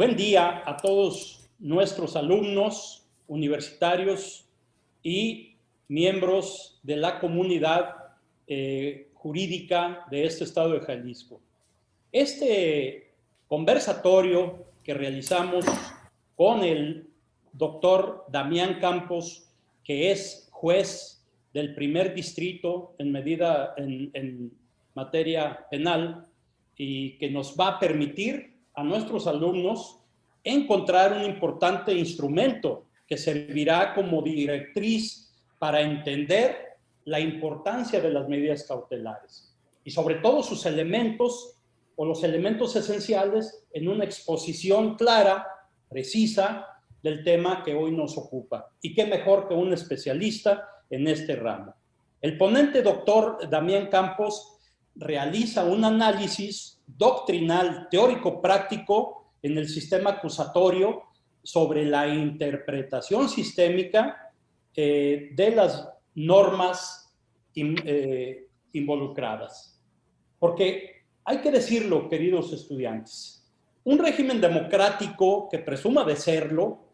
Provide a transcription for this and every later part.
Buen día a todos nuestros alumnos universitarios y miembros de la comunidad jurídica de este estado de Jalisco. Este conversatorio que realizamos con el doctor Damián Campos, que es juez del primer distrito en materia penal y que nos va a permitir a nuestros alumnos encontrar un importante instrumento que servirá como directriz para entender la importancia de las medidas cautelares y sobre todo sus elementos o los elementos esenciales en una exposición clara, precisa del tema que hoy nos ocupa. Y qué mejor que un especialista en este ramo. El ponente doctor Damián Campos realiza un análisis doctrinal teórico-práctico en el sistema acusatorio sobre la interpretación sistémica de las normas involucradas. Porque hay que decirlo, queridos estudiantes, un régimen democrático que presuma de serlo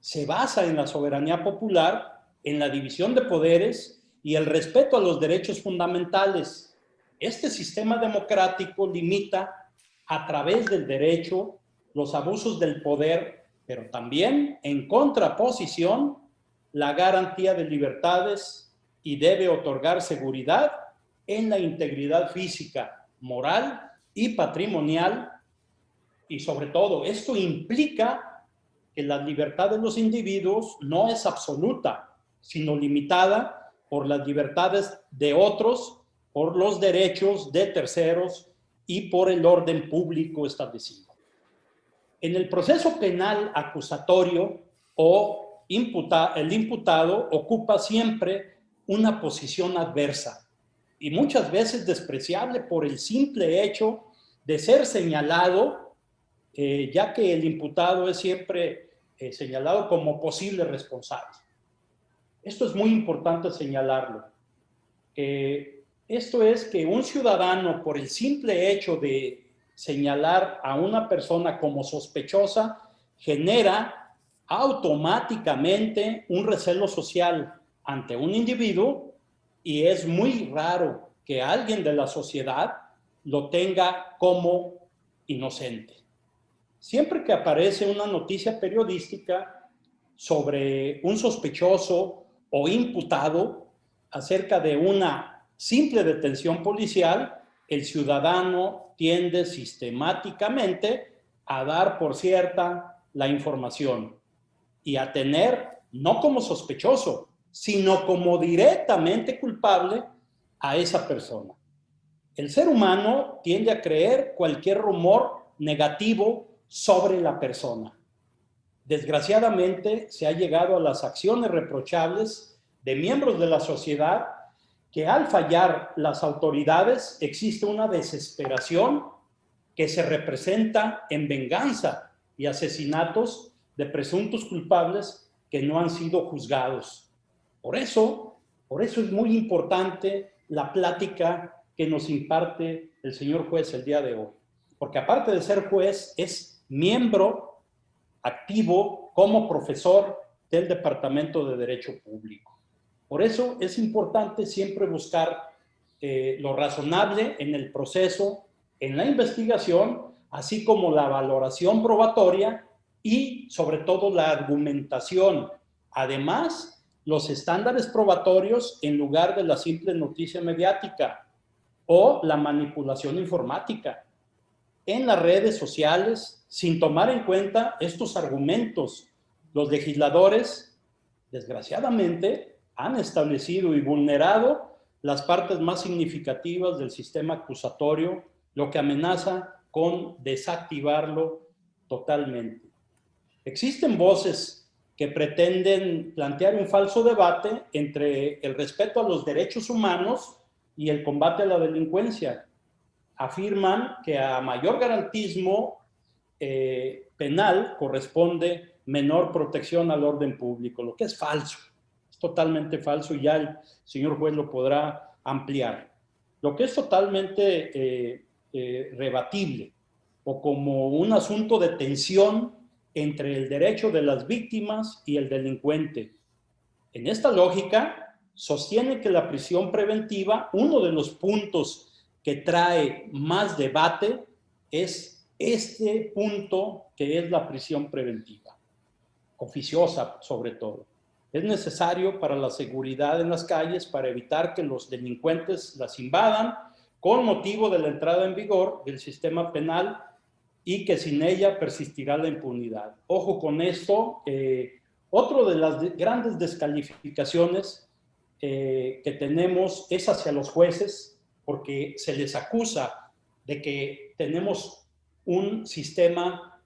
se basa en la soberanía popular, en la división de poderes y el respeto a los derechos fundamentales. Este sistema democrático limita a través del derecho los abusos del poder, pero también en contraposición la garantía de libertades y debe otorgar seguridad en la integridad física, moral y patrimonial. Y sobre todo, esto implica que la libertad de los individuos no es absoluta, sino limitada por las libertades de otros, por los derechos de terceros y por el orden público establecido. En el proceso penal acusatorio el imputado ocupa siempre una posición adversa y muchas veces despreciable por el simple hecho de ser señalado, ya que el imputado es siempre señalado como posible responsable. Esto es muy importante señalarlo. Esto es que un ciudadano, por el simple hecho de señalar a una persona como sospechosa, genera automáticamente un recelo social ante un individuo y es muy raro que alguien de la sociedad lo tenga como inocente. Siempre que aparece una noticia periodística sobre un sospechoso o imputado acerca de una simple detención policial, el ciudadano tiende sistemáticamente a dar por cierta la información y a tener, no como sospechoso, sino como directamente culpable a esa persona. El ser humano tiende a creer cualquier rumor negativo sobre la persona. Desgraciadamente, se ha llegado a las acciones reprochables de miembros de la sociedad que al fallar las autoridades existe una desesperación que se representa en venganza y asesinatos de presuntos culpables que no han sido juzgados. Por eso es muy importante la plática que nos imparte el señor juez el día de hoy. Porque aparte de ser juez, es miembro activo como profesor del Departamento de Derecho Público. Por eso es importante siempre buscar lo razonable en el proceso, en la investigación, así como la valoración probatoria y sobre todo la argumentación. Además, los estándares probatorios en lugar de la simple noticia mediática o la manipulación informática en las redes sociales, sin tomar en cuenta estos argumentos. Los legisladores, desgraciadamente, han establecido y vulnerado las partes más significativas del sistema acusatorio, lo que amenaza con desactivarlo totalmente. Existen voces que pretenden plantear un falso debate entre el respeto a los derechos humanos y el combate a la delincuencia. Afirman que a mayor garantismo penal corresponde menor protección al orden público, lo que es falso, es totalmente falso y ya el señor juez lo podrá ampliar. Lo que es totalmente rebatible o como un asunto de tensión entre el derecho de las víctimas y el delincuente. En esta lógica, sostiene que la prisión preventiva, uno de los puntos que trae más debate es este punto que es la prisión preventiva, oficiosa sobre todo. Es necesario para la seguridad en las calles, para evitar que los delincuentes las invadan con motivo de la entrada en vigor del sistema penal y que sin ella persistirá la impunidad. Ojo con esto. Otro de las grandes descalificaciones que tenemos es hacia los jueces, porque se les acusa de que tenemos un sistema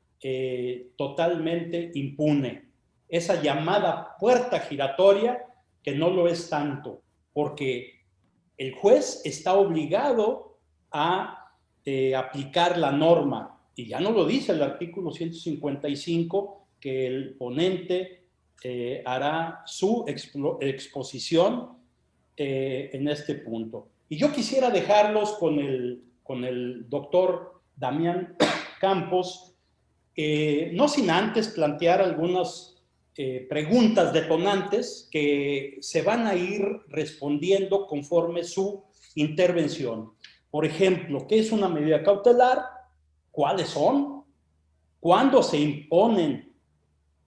totalmente impune. Esa llamada puerta giratoria, que no lo es tanto, porque el juez está obligado a aplicar la norma, y ya no lo dice el artículo 155, que el ponente hará su exposición en este punto. Y yo quisiera dejarlos con el doctor Damián Campos, no sin antes plantear algunas preguntas detonantes que se van a ir respondiendo conforme su intervención. Por ejemplo, ¿qué es una medida cautelar? ¿Cuáles son? ¿Cuándo se imponen?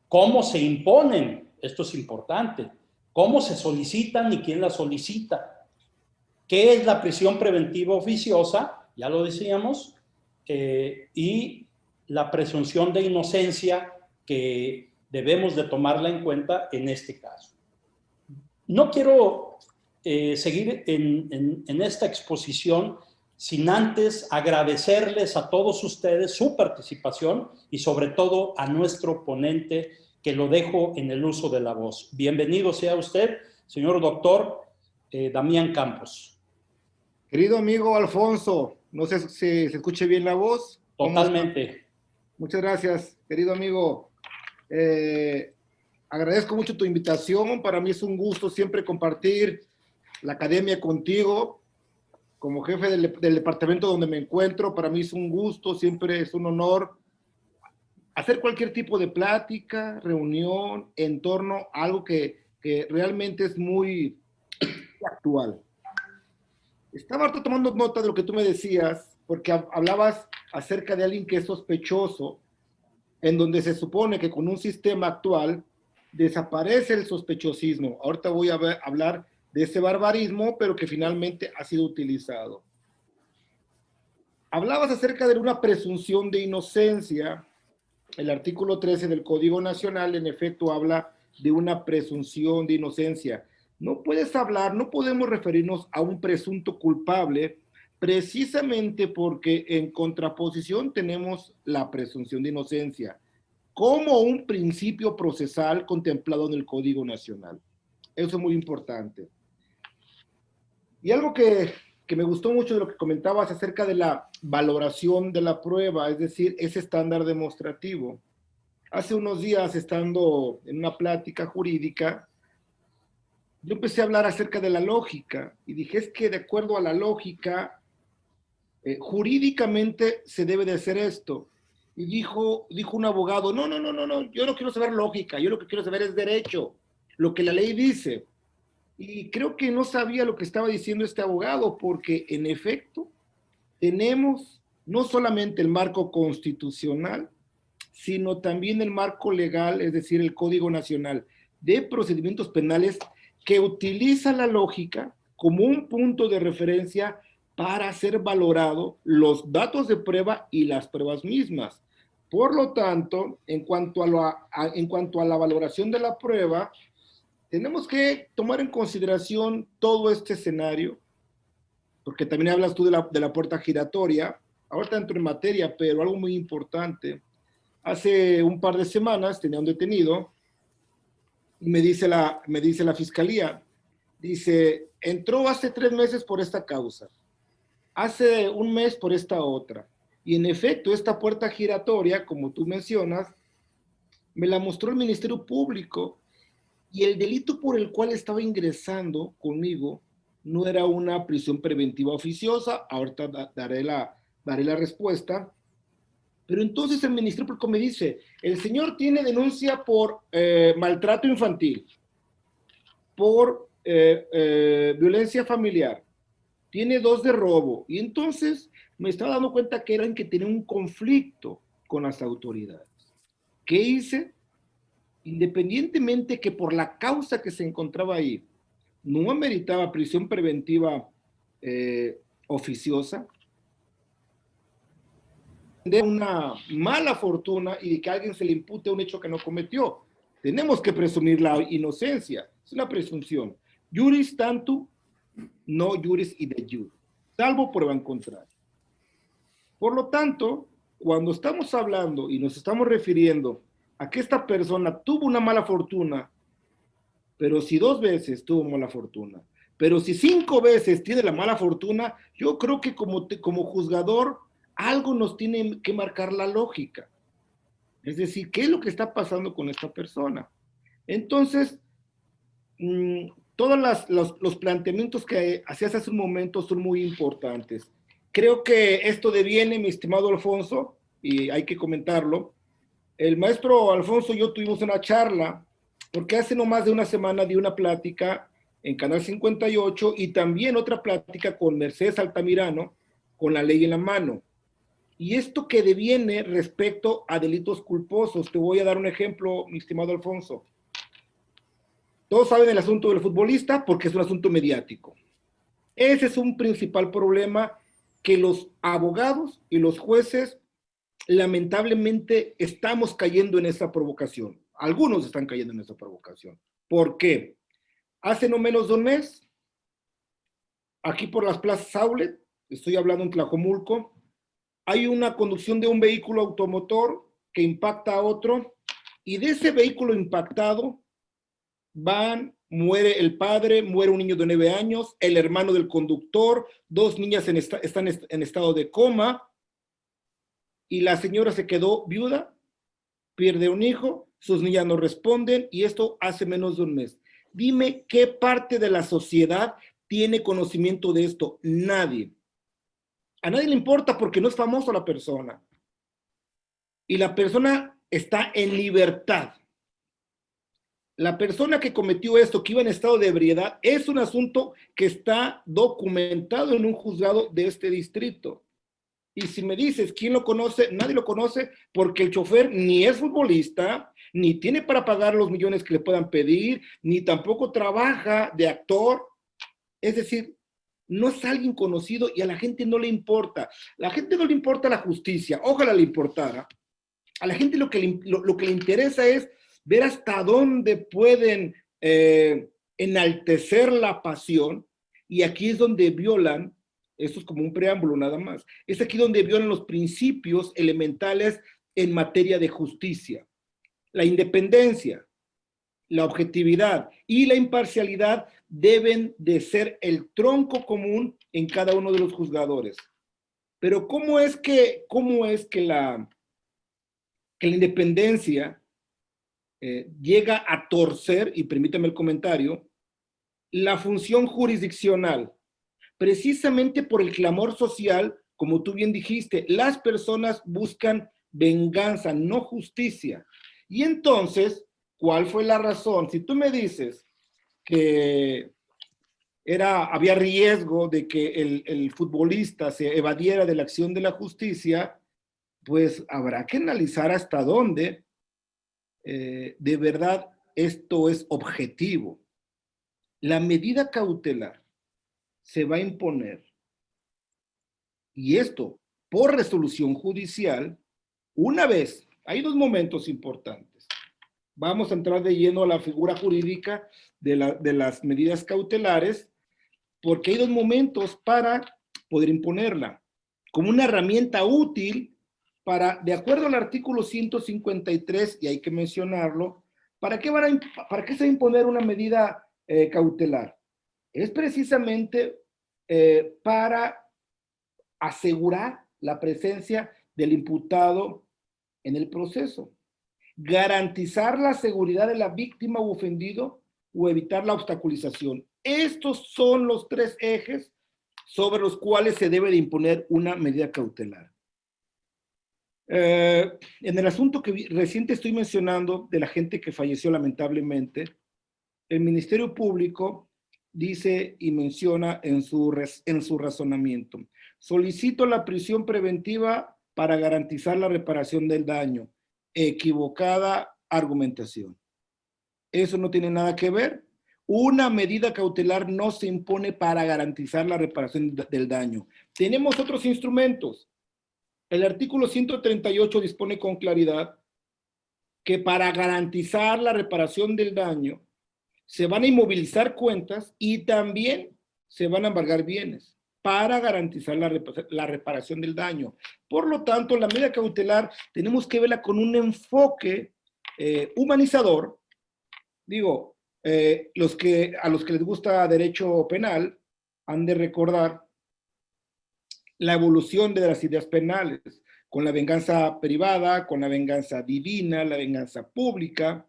¿Cómo se imponen? Esto es importante. ¿Cómo se solicitan y quién la solicita? ¿Qué es la prisión preventiva oficiosa? Ya lo decíamos. Y la presunción de inocencia, que debemos de tomarla en cuenta en este caso. No quiero seguir en esta exposición sin antes agradecerles a todos ustedes su participación y sobre todo a nuestro ponente, que lo dejo en el uso de la voz. Bienvenido sea usted, señor doctor Damián Campos. Querido amigo Alfonso, no sé si se escuche bien la voz. Totalmente. Muchas gracias, querido amigo. Agradezco mucho tu invitación. Para mí es un gusto siempre compartir la academia contigo. Como jefe del departamento donde me encuentro, para mí es un gusto, siempre es un honor hacer cualquier tipo de plática, reunión, en torno a algo que realmente es muy actual. Estaba harto tomando nota de lo que tú me decías, porque hablabas acerca de alguien que es sospechoso, en donde se supone que con un sistema actual desaparece el sospechosismo. Ahorita voy a hablar de ese barbarismo, pero que finalmente ha sido utilizado. Hablabas acerca de una presunción de inocencia. El artículo 13 del Código Nacional, en efecto, habla de una presunción de inocencia. No puedes hablar, no podemos referirnos a un presunto culpable, precisamente porque en contraposición tenemos la presunción de inocencia como un principio procesal contemplado en el Código Nacional. Eso es muy importante. Y algo que me gustó mucho de lo que comentabas acerca de la valoración de la prueba, es decir, ese estándar demostrativo. Hace unos días, estando en una plática jurídica, yo empecé a hablar acerca de la lógica y dije, es que de acuerdo a la lógica, jurídicamente se debe de hacer esto. Y dijo un abogado, no, yo no quiero saber lógica, yo lo que quiero saber es derecho, lo que la ley dice. Y creo que no sabía lo que estaba diciendo este abogado, porque en efecto tenemos no solamente el marco constitucional, sino también el marco legal, es decir, el Código Nacional de Procedimientos Penales, que utiliza la lógica como un punto de referencia para ser valorado los datos de prueba y las pruebas mismas. Por lo tanto, en cuanto a la valoración de la prueba, tenemos que tomar en consideración todo este escenario, porque también hablas tú de la puerta giratoria. Ahorita entro en materia, pero algo muy importante. Hace un par de semanas tenía un detenido y me dice la fiscalía, dice, entró hace 3 meses por esta causa, hace un mes por esta otra. Y en efecto, esta puerta giratoria, como tú mencionas, me la mostró el Ministerio Público, y el delito por el cual estaba ingresando conmigo no era una prisión preventiva oficiosa. Ahorita daré la respuesta, Pero entonces el Ministerio Público me dice, el señor tiene denuncia por maltrato infantil, por violencia familiar, tiene 2 de robo, y entonces me estaba dando cuenta que eran que tenía un conflicto con las autoridades. ¿Qué hice? Independientemente que por la causa que se encontraba ahí no ameritaba prisión preventiva oficiosa, de una mala fortuna y de que a alguien se le impute un hecho que no cometió. Tenemos que presumir la inocencia, es una presunción. Juris tantum, no juris ide jure, salvo prueba en contrario. Por lo tanto, cuando estamos hablando y nos estamos refiriendo a que esta persona tuvo una mala fortuna, pero si 2 veces tuvo mala fortuna, pero si 5 veces tiene la mala fortuna, yo creo que como juzgador algo nos tiene que marcar la lógica. Es decir, ¿qué es lo que está pasando con esta persona? Entonces, todos los planteamientos que hacías hace un momento son muy importantes. Creo que esto deviene, mi estimado Alfonso, y hay que comentarlo. El maestro Alfonso y yo tuvimos una charla, porque hace no más de una semana di una plática en Canal 58 y también otra plática con Mercedes Altamirano, con la ley en la mano. Y esto que deviene respecto a delitos culposos. Te voy a dar un ejemplo, mi estimado Alfonso. Todos saben el asunto del futbolista porque es un asunto mediático. Ese es un principal problema que los abogados y los jueces lamentablemente estamos cayendo en esa provocación. Algunos están cayendo en esa provocación. ¿Por qué? Hace no menos de un mes, aquí por las plazas Outlet, estoy hablando en Tlajomulco, hay una conducción de un vehículo automotor que impacta a otro, y de ese vehículo impactado muere el padre, muere un niño de 9 años, el hermano del conductor, 2 niñas están en estado de coma, y la señora se quedó viuda, pierde un hijo, sus niñas no responden, y esto hace menos de un mes. Dime qué parte de la sociedad tiene conocimiento de esto. Nadie. A nadie le importa porque no es famoso la persona. Y la persona está en libertad. La persona que cometió esto, que iba en estado de ebriedad, es un asunto que está documentado en un juzgado de este distrito. Y si me dices, ¿quién lo conoce? Nadie lo conoce porque el chofer ni es futbolista, ni tiene para pagar los millones que le puedan pedir, ni tampoco trabaja de actor. Es decir, no es alguien conocido y a la gente no le importa. La gente no le importa la justicia, ojalá le importara. A la gente lo que le interesa es ver hasta dónde pueden enaltecer la pasión, y aquí es donde violan. Esto es como un preámbulo nada más. Es aquí donde violan los principios elementales en materia de justicia. La independencia, la objetividad y la imparcialidad deben de ser el tronco común en cada uno de los juzgadores. Pero ¿cómo es que la independencia llega a torcer, y permítame el comentario, la función jurisdiccional? Precisamente por el clamor social, como tú bien dijiste, las personas buscan venganza, no justicia. Y entonces, ¿cuál fue la razón? Si tú me dices que había riesgo de que el futbolista se evadiera de la acción de la justicia, pues habrá que analizar hasta dónde de verdad esto es objetivo. La medida cautelar se va a imponer, y esto por resolución judicial, una vez. Hay 2 momentos importantes. Vamos a entrar de lleno a la figura jurídica de las medidas cautelares, porque hay 2 momentos para poder imponerla, como una herramienta útil para, de acuerdo al artículo 153, y hay que mencionarlo, ¿para qué se va a imponer una medida cautelar? Es precisamente para asegurar la presencia del imputado en el proceso, garantizar la seguridad de la víctima u ofendido o evitar la obstaculización. Estos son los 3 ejes sobre los cuales se debe de imponer una medida cautelar. En el asunto que reciente estoy mencionando de la gente que falleció lamentablemente, el Ministerio Público dice y menciona en su razonamiento: solicito la prisión preventiva para garantizar la reparación del daño. Equivocada argumentación. Eso no tiene nada que ver. Una medida cautelar no se impone para garantizar la reparación del daño. Tenemos otros instrumentos. El artículo 138 dispone con claridad que para garantizar la reparación del daño se van a inmovilizar cuentas y también se van a embargar bienes para garantizar la reparación del daño. Por lo tanto, la medida cautelar tenemos que verla con un enfoque humanizador. Digo, a los que les gusta derecho penal han de recordar la evolución de las ideas penales, con la venganza privada, con la venganza divina, la venganza pública,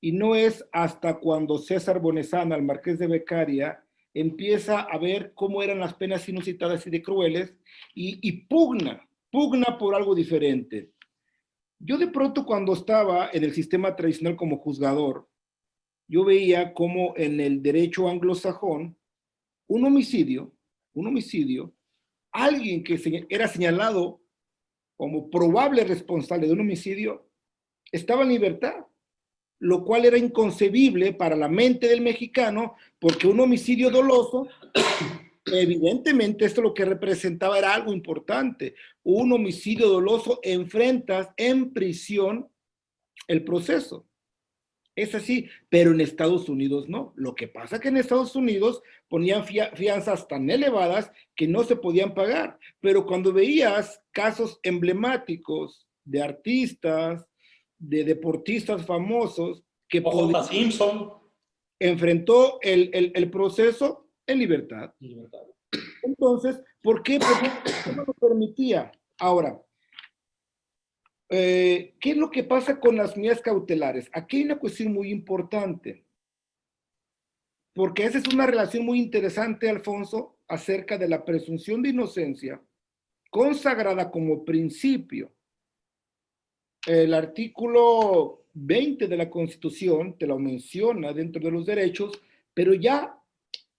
y no es hasta cuando César Bonesana, el marqués de Beccaria, empieza a ver cómo eran las penas inusitadas y de crueles, y pugna por algo diferente. Yo de pronto, cuando estaba en el sistema tradicional como juzgador, yo veía cómo en el derecho anglosajón, un homicidio, alguien que era señalado como probable responsable de un homicidio, estaba en libertad, lo cual era inconcebible para la mente del mexicano, porque un homicidio doloso, evidentemente esto lo que representaba era algo importante. Un homicidio doloso, enfrentas en prisión el proceso. Es así, pero en Estados Unidos no. Lo que pasa es que en Estados Unidos ponían fianzas tan elevadas que no se podían pagar. Pero cuando veías casos emblemáticos de artistas, de deportistas famosos, que O.J. Simpson. enfrentó el proceso en libertad. Entonces, ¿por qué? Porque no lo permitía. Ahora, ¿qué es lo que pasa con las medidas cautelares? Aquí hay una cuestión muy importante, porque esa es una relación muy interesante, Alfonso, acerca de la presunción de inocencia consagrada como principio. El artículo 20 de la Constitución te lo menciona dentro de los derechos, pero ya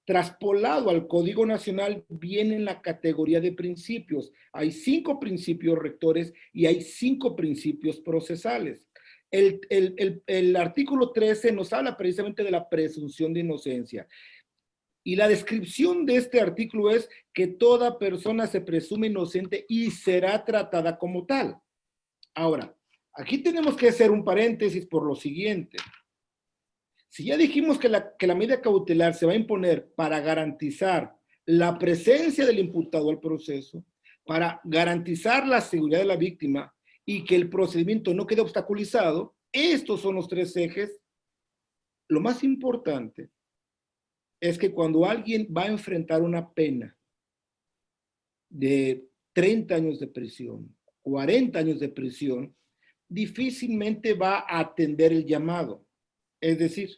traspolado al Código Nacional viene en la categoría de principios. Hay 5 principios rectores y hay 5 principios procesales. El artículo 13 nos habla precisamente de la presunción de inocencia. Y la descripción de este artículo es que toda persona se presume inocente y será tratada como tal. Ahora, aquí tenemos que hacer un paréntesis por lo siguiente. Si ya dijimos que la medida cautelar se va a imponer para garantizar la presencia del imputado al proceso, para garantizar la seguridad de la víctima y que el procedimiento no quede obstaculizado, estos son los 3 ejes. Lo más importante es que cuando alguien va a enfrentar una pena de 30 años de prisión, 40 años de prisión, difícilmente va a atender el llamado. Es decir,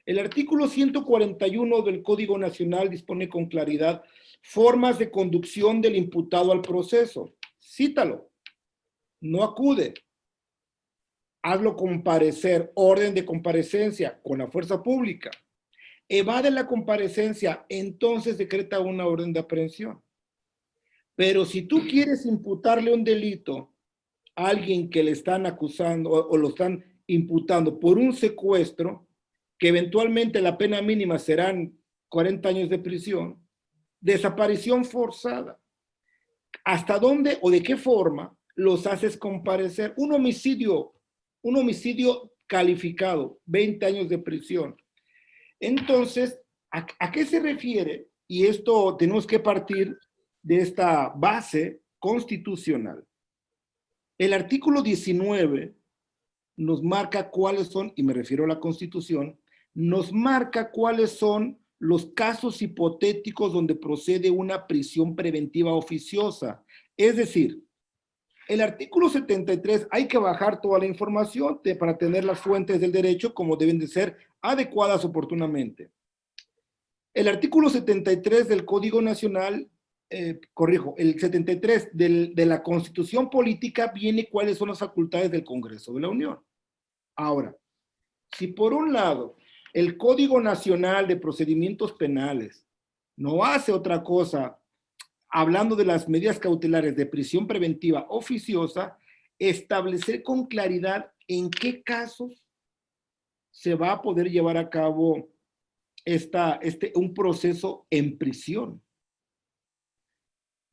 el artículo 141 del Código Nacional dispone con claridad formas de conducción del imputado al proceso. Cítalo. No acude. Hazlo comparecer. Orden de comparecencia con la fuerza pública. Evade la comparecencia, entonces decreta una orden de aprehensión. Pero si tú quieres imputarle un delito a alguien que le están acusando o lo están imputando por un secuestro, que eventualmente la pena mínima serán 40 años de prisión, desaparición forzada. ¿Hasta dónde o de qué forma los haces comparecer? Un homicidio calificado, 20 años de prisión. Entonces, ¿a qué se refiere? Y esto tenemos que partir de esta base constitucional. El artículo 19 nos marca cuáles son, y me refiero a la Constitución, nos marca cuáles son los casos hipotéticos donde procede una prisión preventiva oficiosa. Es decir, el artículo 73 hay que bajar toda la información para tener las fuentes del derecho como deben de ser adecuadas oportunamente. El artículo 73 del Código Nacional corrijo, el 73 de la Constitución Política viene cuáles son las facultades del Congreso de la Unión. Ahora, si por un lado el Código Nacional de Procedimientos Penales no hace otra cosa, hablando de las medidas cautelares de prisión preventiva oficiosa, establecer con claridad en qué casos se va a poder llevar a cabo un proceso en prisión.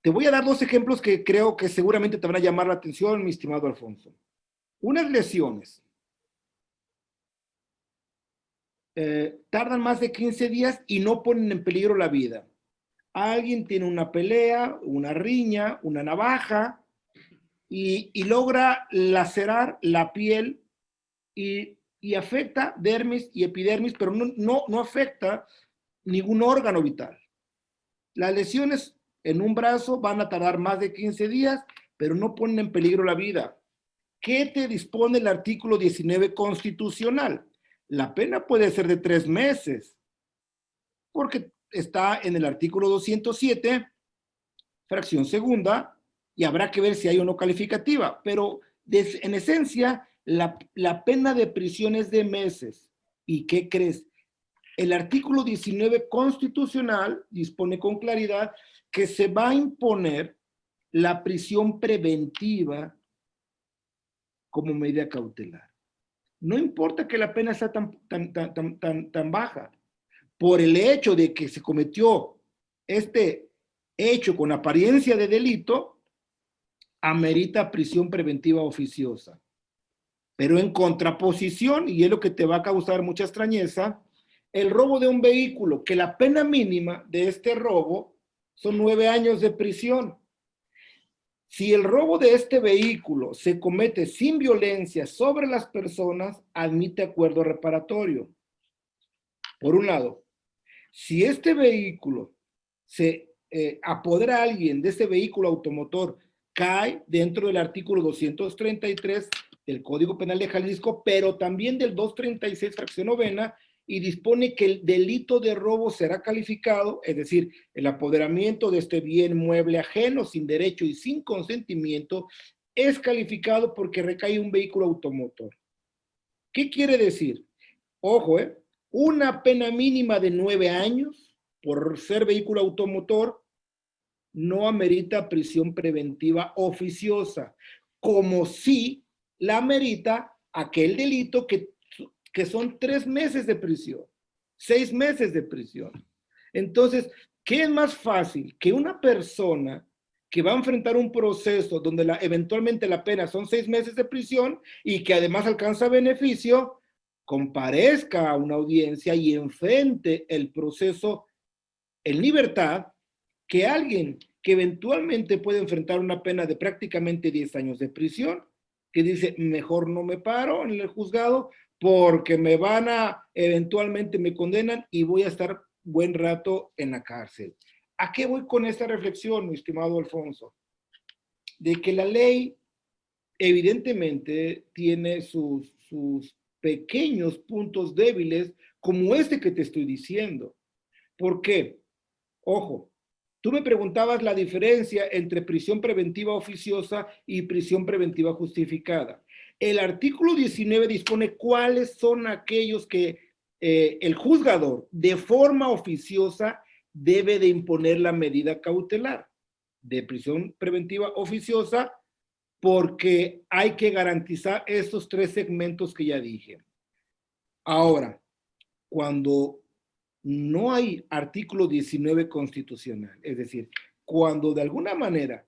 Te voy a dar dos ejemplos que creo que seguramente te van a llamar la atención, mi estimado Alfonso. Unas lesiones tardan más de 15 días y no ponen en peligro la vida. Alguien tiene una pelea, una riña, una navaja y logra lacerar la piel y afecta dermis y epidermis, pero no afecta ningún órgano vital. Las lesiones en un brazo van a tardar más de 15 días, pero no ponen en peligro la vida. ¿Qué te dispone el artículo 19 constitucional? La pena puede ser de 3 meses, porque está en el artículo 207, fracción segunda, y habrá que ver si hay o no calificativa, pero en esencia, la pena de prisión es de meses. ¿Y qué crees? El artículo 19 constitucional dispone con claridad que se va a imponer la prisión preventiva como medida cautelar. No importa que la pena sea tan baja, por el hecho de que se cometió este hecho con apariencia de delito, amerita prisión preventiva oficiosa. Pero en contraposición, y es lo que te va a causar mucha extrañeza, el robo de un vehículo, que la pena mínima de este robo son 9 años de prisión. Si el robo de este vehículo se comete sin violencia sobre las personas, admite acuerdo reparatorio. Por un lado, si este vehículo se apodera a alguien de este vehículo automotor, cae dentro del artículo 233 del Código Penal de Jalisco, pero también del 236, fracción novena, y dispone que el delito de robo será calificado, es decir, el apoderamiento de este bien mueble ajeno, sin derecho y sin consentimiento, es calificado porque recae un vehículo automotor. ¿Qué quiere decir? Ojo, una pena mínima de 9 años por ser vehículo automotor no amerita prisión preventiva oficiosa, como si la amerita aquel delito que son 3 meses de prisión, 6 meses de prisión. Entonces, ¿qué es más fácil? Que una persona que va a enfrentar un proceso donde eventualmente la pena son 6 meses de prisión y que además alcanza beneficio, comparezca a una audiencia y enfrente el proceso en libertad, que alguien que eventualmente puede enfrentar una pena de prácticamente 10 años de prisión, que dice, mejor no me paro en el juzgado porque eventualmente me condenan y voy a estar buen rato en la cárcel. ¿A qué voy con esta reflexión, mi estimado Alfonso? De que la ley evidentemente tiene sus pequeños puntos débiles, como este que te estoy diciendo. ¿Por qué? Ojo, tú me preguntabas la diferencia entre prisión preventiva oficiosa y prisión preventiva justificada. El artículo 19 dispone cuáles son aquellos que el juzgador de forma oficiosa debe de imponer la medida cautelar de prisión preventiva oficiosa, porque hay que garantizar estos 3 segmentos que ya dije. Ahora, cuando no hay artículo 19 constitucional, es decir, cuando de alguna manera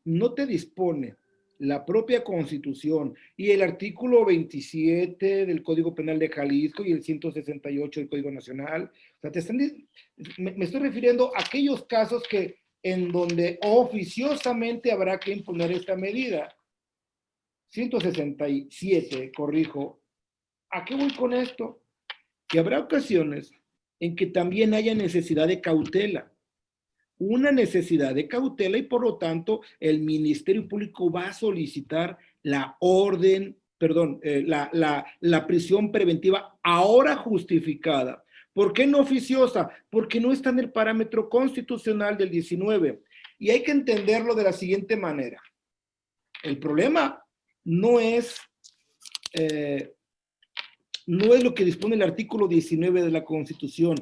no te dispone la propia Constitución y el artículo 27 del Código Penal de Jalisco y el 168 del Código Nacional, o sea, me estoy refiriendo a aquellos casos en donde oficiosamente habrá que imponer esta medida. 167, corrijo. ¿A qué voy con esto? Que habrá ocasiones en que también haya necesidad de cautela. Una necesidad de cautela y por lo tanto el Ministerio Público va a solicitar la prisión preventiva ahora justificada, ¿Por qué no oficiosa? Porque no está en el parámetro constitucional del 19. Y hay que entenderlo de la siguiente manera. El problema no es lo que dispone el artículo 19 de la Constitución.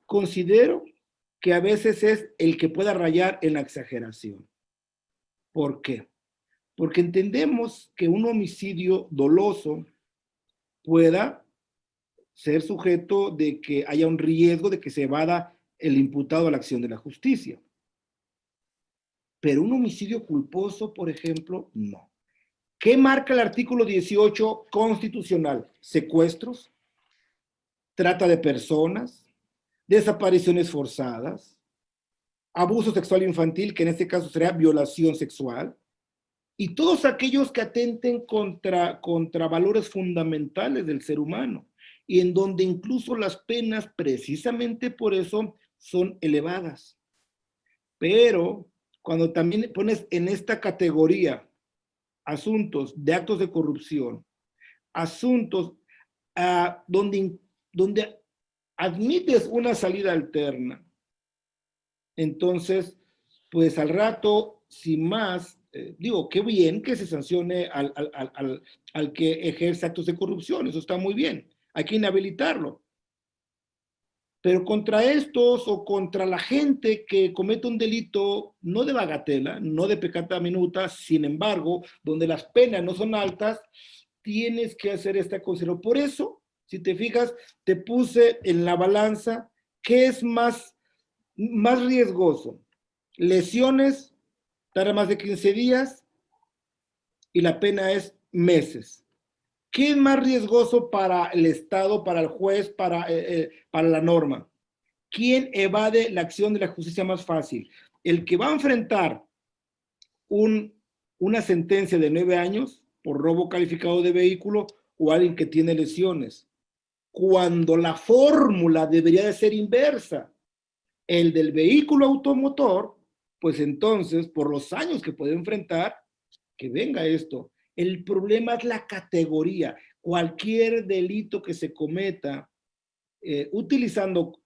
Considero que a veces es el que pueda rayar en la exageración. ¿Por qué? Porque entendemos que un homicidio doloso pueda ser sujeto de que haya un riesgo de que se evada el imputado a la acción de la justicia. Pero un homicidio culposo, por ejemplo, no. ¿Qué marca el artículo 18 constitucional? Secuestros, trata de personas, desapariciones forzadas, abuso sexual infantil, que en este caso sería violación sexual, y todos aquellos que atenten contra valores fundamentales del ser humano, y en donde incluso las penas, precisamente por eso, son elevadas. Pero cuando también pones en esta categoría asuntos de actos de corrupción, asuntos donde admites una salida alterna, entonces, pues al rato, sin más, digo, qué bien que se sancione al que ejerce actos de corrupción, eso está muy bien, hay que inhabilitarlo. Pero contra estos o contra la gente que comete un delito no de bagatela, no de peccata minuta, sin embargo, donde las penas no son altas, tienes que hacer esta consideración. Por eso, si te fijas, te puse en la balanza qué es más riesgoso. Lesiones, tarda más de 15 días y la pena es meses. ¿Qué es más riesgoso para el Estado, para el juez, para la norma? ¿Quién evade la acción de la justicia más fácil? El que va a enfrentar una sentencia de 9 años por robo calificado de vehículo o alguien que tiene lesiones, cuando la fórmula debería de ser inversa. El del vehículo automotor, pues entonces, por los años que puede enfrentar, que venga esto. El problema es la categoría. Cualquier delito que se cometa utilizando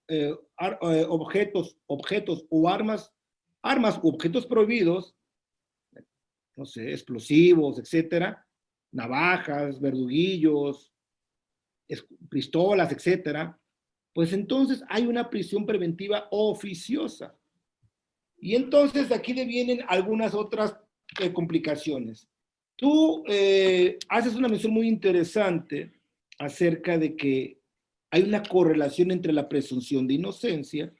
objetos o armas u objetos prohibidos, no sé, explosivos, etcétera, navajas, verduguillos, pistolas, etcétera, pues entonces hay una prisión preventiva oficiosa. Y entonces aquí vienen algunas otras complicaciones. Tú haces una mención muy interesante acerca de que hay una correlación entre la presunción de inocencia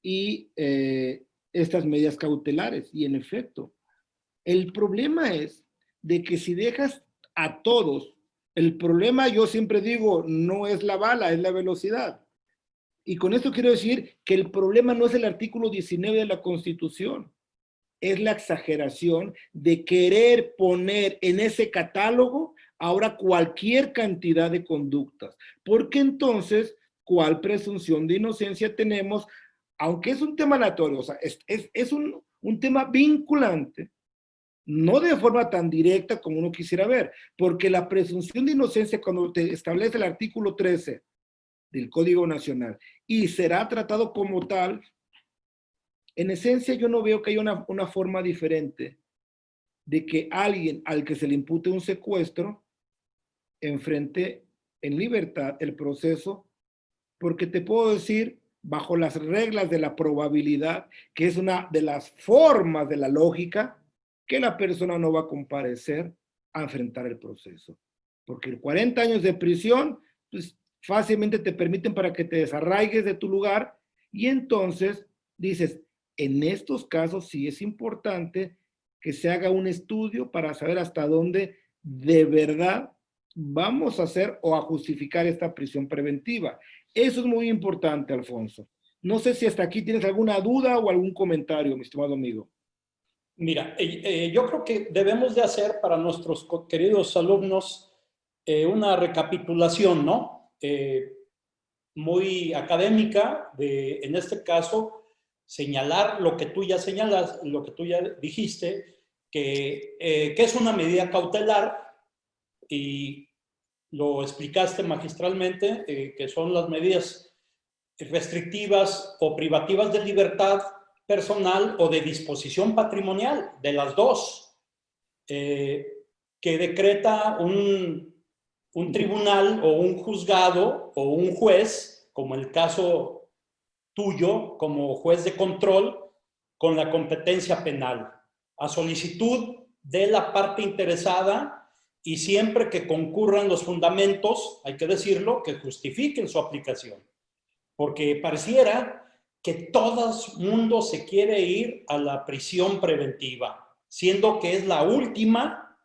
y estas medidas cautelares. Y en efecto, el problema es de que si dejas a todos, el problema, yo siempre digo, no es la bala, es la velocidad. Y con esto quiero decir que el problema no es el artículo 19 de la Constitución, es la exageración de querer poner en ese catálogo ahora cualquier cantidad de conductas. Porque entonces, ¿cuál presunción de inocencia tenemos? Aunque es un tema aleatorio, o sea, es un tema vinculante, no de forma tan directa como uno quisiera ver, porque la presunción de inocencia, cuando te establece el artículo 13 del Código Nacional y será tratado como tal, en esencia yo no veo que haya una forma diferente de que alguien al que se le impute un secuestro enfrente en libertad el proceso, porque te puedo decir, bajo las reglas de la probabilidad, que es una de las formas de la lógica, que la persona no va a comparecer a enfrentar el proceso. Porque 40 años de prisión, pues fácilmente te permiten para que te desarraigues de tu lugar y entonces dices, en estos casos sí es importante que se haga un estudio para saber hasta dónde de verdad vamos a hacer o a justificar esta prisión preventiva. Eso es muy importante, Alfonso. No sé si hasta aquí tienes alguna duda o algún comentario, mi estimado amigo. Mira, yo creo que debemos de hacer para nuestros queridos alumnos una recapitulación, ¿no? Muy académica de, en este caso, señalar lo que tú ya señalas, lo que tú ya dijiste, que es una medida cautelar y lo explicaste magistralmente, que son las medidas restrictivas o privativas de libertad personal o de disposición patrimonial, de las dos, que decreta un tribunal o un juzgado o un juez, como el caso tuyo, como juez de control, con la competencia penal, a solicitud de la parte interesada y siempre que concurran los fundamentos, hay que decirlo, que justifiquen su aplicación. Porque pareciera que todo el mundo se quiere ir a la prisión preventiva, siendo que es la última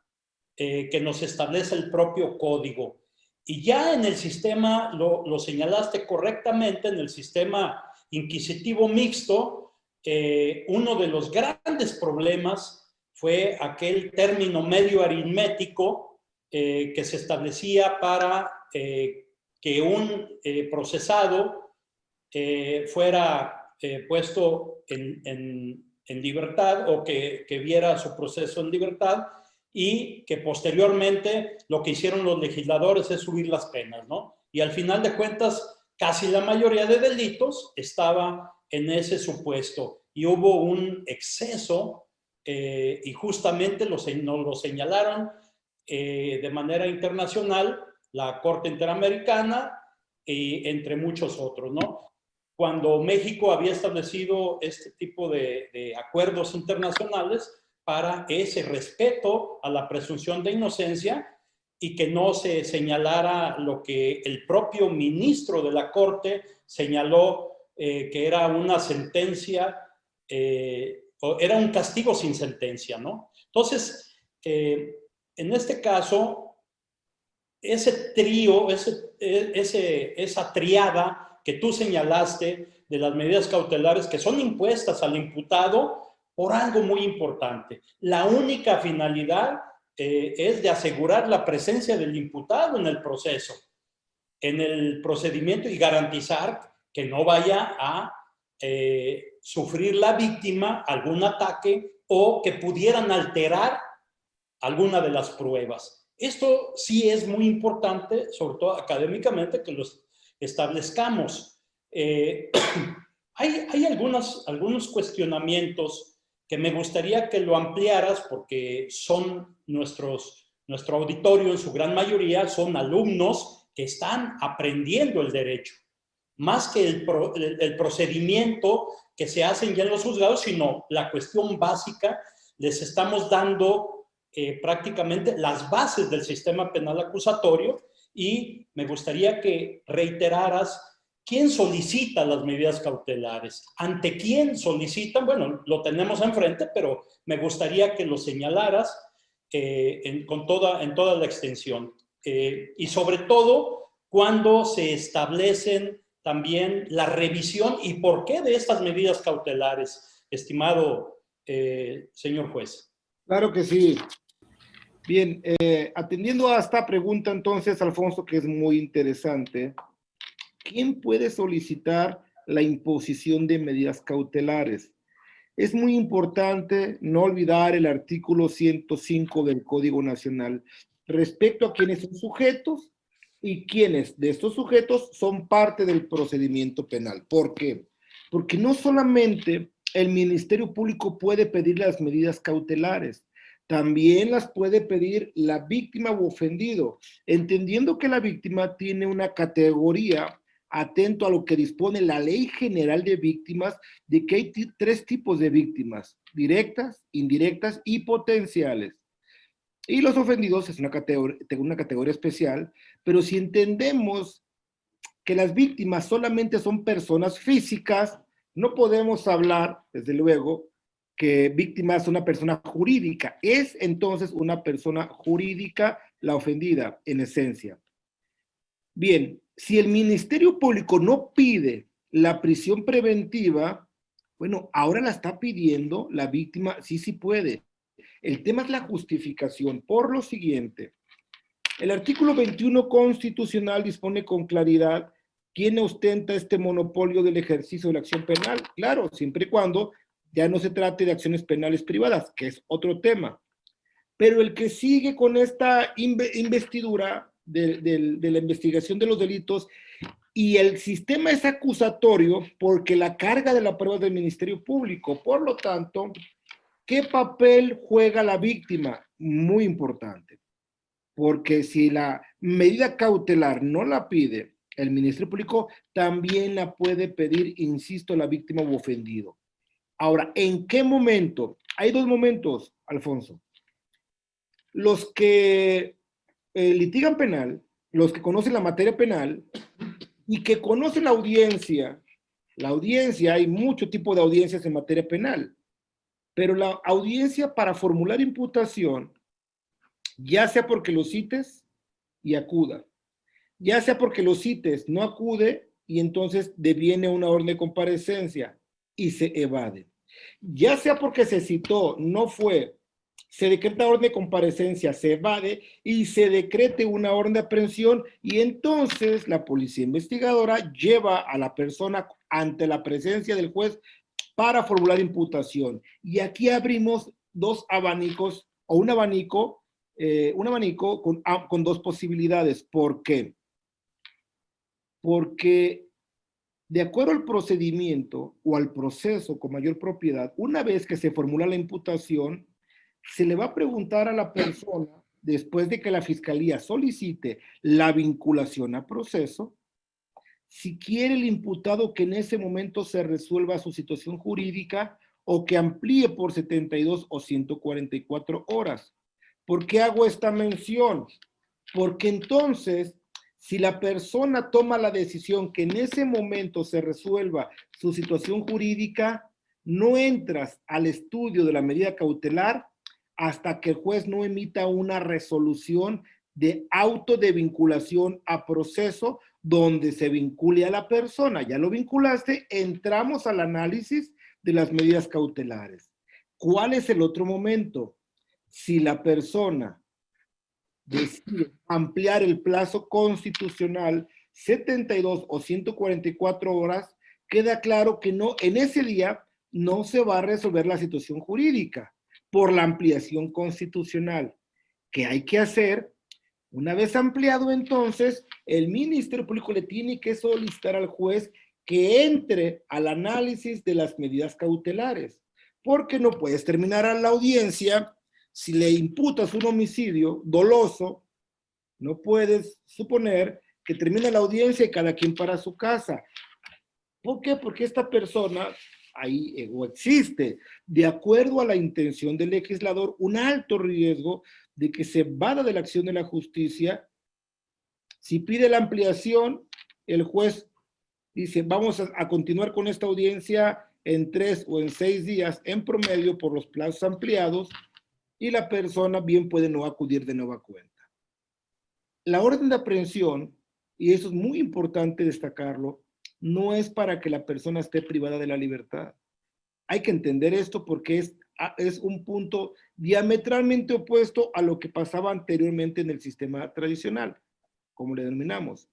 que nos establece el propio código. Y ya en el sistema, lo señalaste correctamente, en el sistema inquisitivo mixto, uno de los grandes problemas fue aquel término medio aritmético que se establecía para que un procesado fuera puesto en libertad o que viera su proceso en libertad y que posteriormente lo que hicieron los legisladores es subir las penas, ¿no? Y al final de cuentas, casi la mayoría de delitos estaba en ese supuesto y hubo un exceso y justamente nos lo señalaron de manera internacional la Corte Interamericana y entre muchos otros, ¿no? Cuando México había establecido este tipo de acuerdos internacionales para ese respeto a la presunción de inocencia y que no se señalara lo que el propio ministro de la Corte señaló que era una sentencia, era un castigo sin sentencia, ¿no? Entonces, en este caso, ese trío, esa triada que tú señalaste de las medidas cautelares que son impuestas al imputado por algo muy importante. La única finalidad es de asegurar la presencia del imputado en el proceso, en el procedimiento y garantizar que no vaya a sufrir la víctima algún ataque o que pudieran alterar alguna de las pruebas. Esto sí es muy importante, sobre todo académicamente, que los establezcamos. Hay algunos cuestionamientos que me gustaría que lo ampliaras porque son nuestro auditorio en su gran mayoría son alumnos que están aprendiendo el derecho, más que el procedimiento que se hacen ya en los juzgados, sino la cuestión básica. Les estamos dando prácticamente las bases del sistema penal acusatorio y me gustaría que reiteraras quién solicita las medidas cautelares, ante quién solicitan. Bueno, lo tenemos enfrente, pero me gustaría que lo señalaras en toda la extensión. Y sobre todo, cuando se establecen también la revisión y por qué de estas medidas cautelares, estimado señor juez. Claro que sí. Bien, atendiendo a esta pregunta entonces, Alfonso, que es muy interesante, ¿quién puede solicitar la imposición de medidas cautelares? Es muy importante no olvidar el artículo 105 del Código Nacional respecto a quiénes son sujetos y quiénes de estos sujetos son parte del procedimiento penal. ¿Por qué? Porque no solamente el Ministerio Público puede pedir las medidas cautelares, también las puede pedir la víctima u ofendido, entendiendo que la víctima tiene una categoría atento a lo que dispone la Ley General de Víctimas, de que hay tres tipos de víctimas: directas, indirectas y potenciales. Y los ofendidos es una categoría especial, pero si entendemos que las víctimas solamente son personas físicas, no podemos hablar, desde luego, que víctima es una persona jurídica. Es entonces una persona jurídica la ofendida, en esencia. Bien, si el Ministerio Público no pide la prisión preventiva, bueno, ahora la está pidiendo la víctima, sí puede. El tema es la justificación. Por lo siguiente, el artículo 21 constitucional dispone con claridad quién ostenta este monopolio del ejercicio de la acción penal. Claro, siempre y cuando ya no se trate de acciones penales privadas, que es otro tema. Pero el que sigue con esta investidura de la investigación de los delitos y el sistema es acusatorio porque la carga de la prueba es del Ministerio Público. Por lo tanto, ¿qué papel juega la víctima? Muy importante, porque si la medida cautelar no la pide el Ministerio Público, también la puede pedir, insisto, la víctima u ofendido. Ahora, ¿en qué momento? Hay dos momentos, Alfonso. Los que litigan penal, los que conocen la materia penal y que conocen la audiencia, hay mucho tipo de audiencias en materia penal, pero la audiencia para formular imputación, ya sea porque lo cites y acuda, ya sea porque lo cites, no acude y entonces deviene una orden de comparecencia y se evade. Ya sea porque se citó, no fue, se decreta orden de comparecencia, se evade y se decrete una orden de aprehensión y entonces la policía investigadora lleva a la persona ante la presencia del juez para formular imputación. Y aquí abrimos dos abanicos o un abanico con dos posibilidades. ¿Por qué? Porque de acuerdo al procedimiento o al proceso con mayor propiedad, una vez que se formula la imputación, se le va a preguntar a la persona, después de que la fiscalía solicite la vinculación a proceso, si quiere el imputado que en ese momento se resuelva su situación jurídica o que amplíe por 72 o 144 horas. ¿Por qué hago esta mención? Porque entonces, si la persona toma la decisión que en ese momento se resuelva su situación jurídica, no entras al estudio de la medida cautelar hasta que el juez no emita una resolución de auto de vinculación a proceso donde se vincule a la persona. Ya lo vinculaste, entramos al análisis de las medidas cautelares. ¿Cuál es el otro momento? Si la persona decide ampliar el plazo constitucional 72 o 144 horas, queda claro que no, en ese día no se va a resolver la situación jurídica por la ampliación constitucional. ¿Qué hay que hacer? Una vez ampliado, entonces, el Ministerio Público le tiene que solicitar al juez que entre al análisis de las medidas cautelares, porque no puedes terminar a la audiencia si le imputas un homicidio doloso, no puedes suponer que termina la audiencia y cada quien para su casa. ¿Por qué? Porque esta persona ahí o existe, de acuerdo a la intención del legislador, un alto riesgo de que se vada de la acción de la justicia. Si pide la ampliación, el juez dice, vamos a continuar con esta audiencia en 3 o en 6 días en promedio por los plazos ampliados y la persona bien puede no acudir de nueva cuenta. La orden de aprehensión, y eso es muy importante destacarlo, no es para que la persona esté privada de la libertad. Hay que entender esto porque es un punto diametralmente opuesto a lo que pasaba anteriormente en el sistema tradicional, como le denominamos.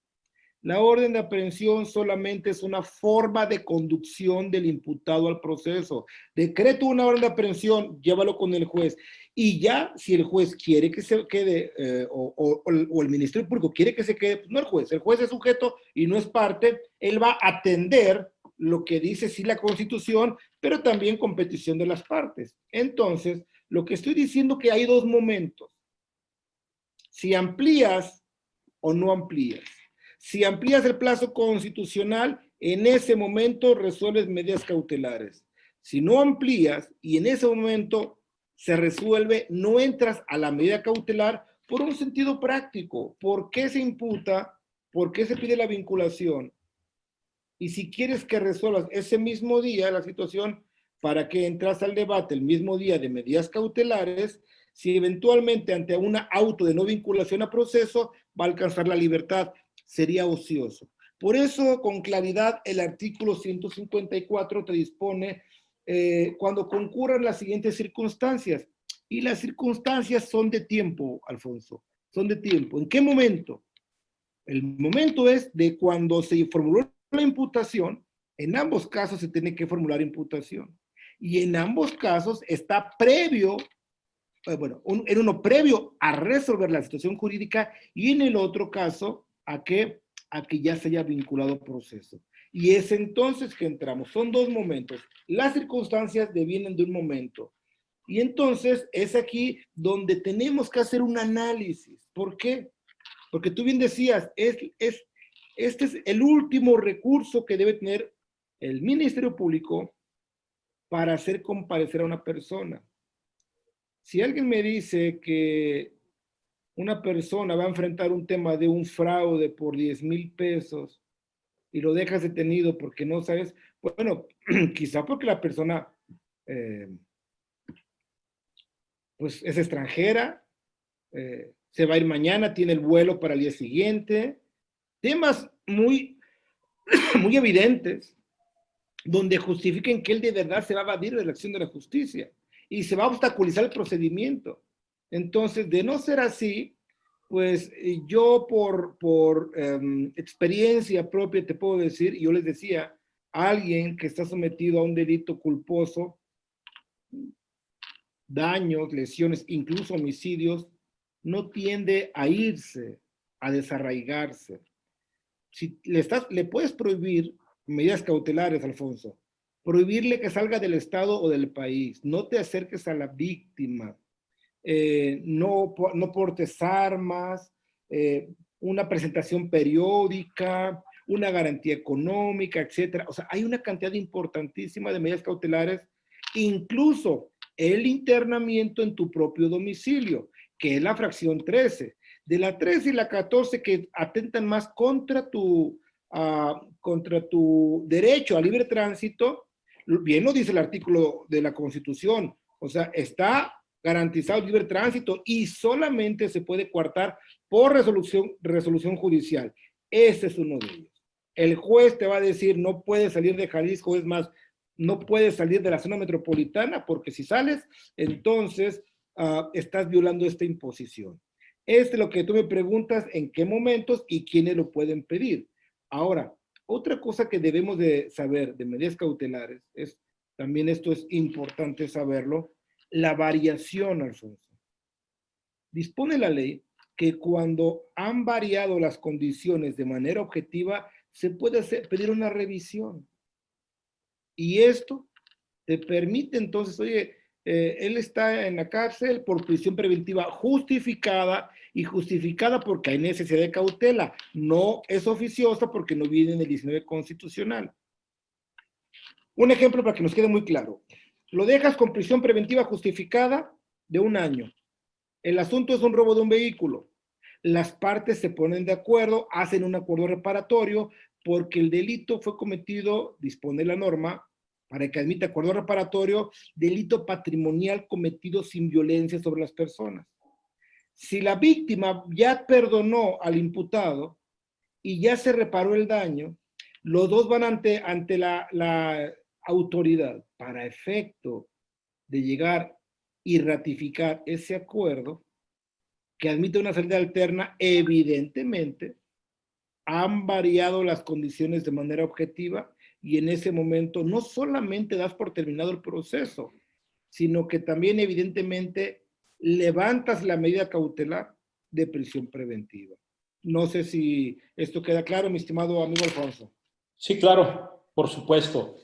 La orden de aprehensión solamente es una forma de conducción del imputado al proceso. Decreto una orden de aprehensión, llévalo con el juez. Y ya, si el juez quiere que se quede, o el Ministerio Público quiere que se quede, pues no el juez es sujeto y no es parte, él va a atender lo que dice sí la Constitución, pero también con petición de las partes. Entonces, lo que estoy diciendo que hay dos momentos. Si amplías o no amplías. Si amplías el plazo constitucional, en ese momento resuelves medidas cautelares. Si no amplías y en ese momento se resuelve, no entras a la medida cautelar por un sentido práctico. ¿Por qué se imputa? ¿Por qué se pide la vinculación? Y si quieres que resuelvas ese mismo día la situación, ¿para qué entras al debate el mismo día de medidas cautelares? Si eventualmente ante una auto de no vinculación a proceso va a alcanzar la libertad, sería ocioso. Por eso, con claridad, el artículo 154 te dispone cuando concurran las siguientes circunstancias. Y las circunstancias son de tiempo, Alfonso, son de tiempo. ¿En qué momento? El momento es de cuando se formuló la imputación, en ambos casos se tiene que formular imputación. Y en ambos casos está previo, en uno previo a resolver la situación jurídica y en el otro caso a que a que ya se haya vinculado proceso. Y es entonces que entramos. Son dos momentos. Las circunstancias devienen de un momento. Y entonces es aquí donde tenemos que hacer un análisis. ¿Por qué? Porque tú bien decías, este es el último recurso que debe tener el Ministerio Público para hacer comparecer a una persona. Si alguien me dice que una persona va a enfrentar un tema de un fraude por 10,000 pesos y lo dejas detenido porque no sabes, bueno, quizá porque la persona pues es extranjera, se va a ir mañana, tiene el vuelo para el día siguiente, temas muy, muy evidentes, donde justifiquen que él de verdad se va a evadir de la acción de la justicia y se va a obstaculizar el procedimiento. Entonces, de no ser así, pues yo por experiencia propia te puedo decir, y yo les decía, alguien que está sometido a un delito culposo, daños, lesiones, incluso homicidios, no tiende a irse, a desarraigarse. Si le puedes prohibir medidas cautelares, Alfonso, prohibirle que salga del estado o del país, no te acerques a la víctima, no portes armas, una presentación periódica, una garantía económica, etcétera. O sea, hay una cantidad importantísima de medidas cautelares, incluso el internamiento en tu propio domicilio, que es la fracción 13. De la 13 y la 14 que atentan más contra tu derecho a libre tránsito, bien lo dice el artículo de la Constitución, o sea, está garantizado el libre tránsito y solamente se puede coartar por resolución judicial. Ese es uno de ellos. El juez te va a decir, no puedes salir de Jalisco, es más, no puedes salir de la zona metropolitana porque si sales, entonces estás violando esta imposición. Es lo que tú me preguntas, en qué momentos y quiénes lo pueden pedir. Ahora, otra cosa que debemos de saber de medidas cautelares es, también esto es importante saberlo, la variación, Alfonso. Dispone la ley que cuando han variado las condiciones de manera objetiva, se puede pedir una revisión. Y esto te permite entonces, oye, él está en la cárcel por prisión preventiva justificada y justificada porque hay necesidad de cautela. No es oficiosa porque no viene en el 19 constitucional. Un ejemplo para que nos quede muy claro. Lo dejas con prisión preventiva justificada de 1 año. El asunto es un robo de un vehículo. Las partes se ponen de acuerdo, hacen un acuerdo reparatorio porque el delito fue cometido, dispone la norma, para que admita acuerdo reparatorio, delito patrimonial cometido sin violencia sobre las personas. Si la víctima ya perdonó al imputado y ya se reparó el daño, los dos van ante la autoridad para efecto de llegar y ratificar ese acuerdo que admite una salida alterna. Evidentemente han variado las condiciones de manera objetiva y en ese momento no solamente das por terminado el proceso, sino que también evidentemente levantas la medida cautelar de prisión preventiva. No sé si esto queda claro, mi estimado amigo Alfonso. Sí, claro, por supuesto.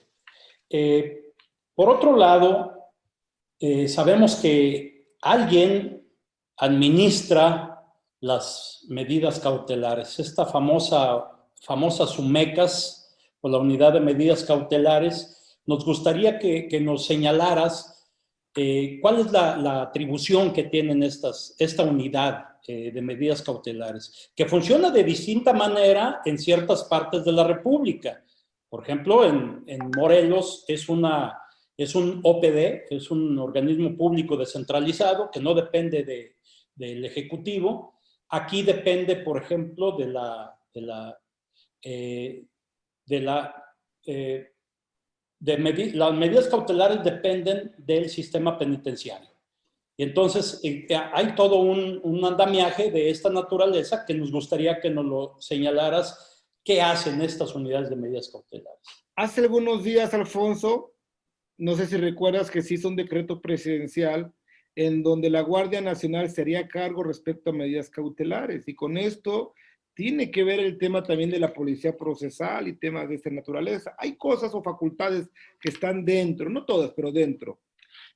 Por otro lado, sabemos que alguien administra las medidas cautelares. Esta famosa SUMECAS, o la Unidad de Medidas Cautelares, nos gustaría que nos señalaras cuál es la atribución que tienen esta unidad de medidas cautelares, que funciona de distinta manera en ciertas partes de la República. Por ejemplo, en Morelos es un OPD, es un organismo público descentralizado que no depende del Ejecutivo. Aquí depende, por ejemplo, las medidas cautelares dependen del sistema penitenciario. Y entonces hay todo un andamiaje de esta naturaleza que nos gustaría que nos lo señalaras. ¿Qué hacen estas unidades de medidas cautelares? Hace algunos días, Alfonso, no sé si recuerdas que se hizo un decreto presidencial en donde la Guardia Nacional sería a cargo respecto a medidas cautelares y con esto tiene que ver el tema también de la policía procesal y temas de esta naturaleza. Hay cosas o facultades que están dentro, no todas, pero dentro.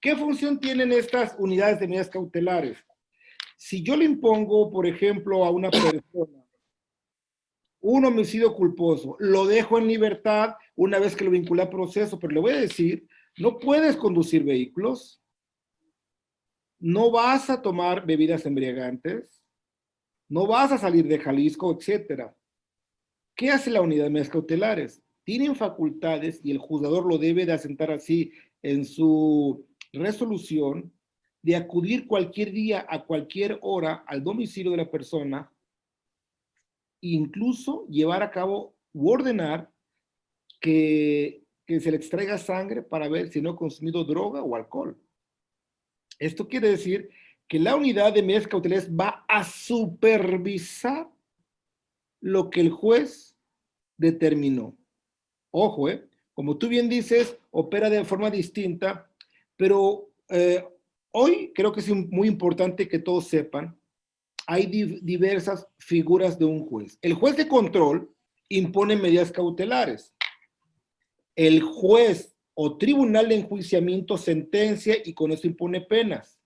¿Qué función tienen estas unidades de medidas cautelares? Si yo le impongo, por ejemplo, a una persona un homicidio culposo, lo dejo en libertad una vez que lo vinculé a proceso, pero le voy a decir, no puedes conducir vehículos, no vas a tomar bebidas embriagantes, no vas a salir de Jalisco, etcétera. ¿Qué hace la unidad de medidas cautelares? Tienen facultades y el juzgador lo debe de asentar así en su resolución de acudir cualquier día a cualquier hora al domicilio de la persona e incluso llevar a cabo u ordenar que se le extraiga sangre para ver si no ha consumido droga o alcohol. Esto quiere decir que la unidad de medidas cautelares va a supervisar lo que el juez determinó. Ojo, como tú bien dices, opera de forma distinta, pero hoy creo que es muy importante que todos sepan, hay diversas figuras de un juez. El juez de control impone medidas cautelares. El juez o tribunal de enjuiciamiento sentencia y con eso impone penas.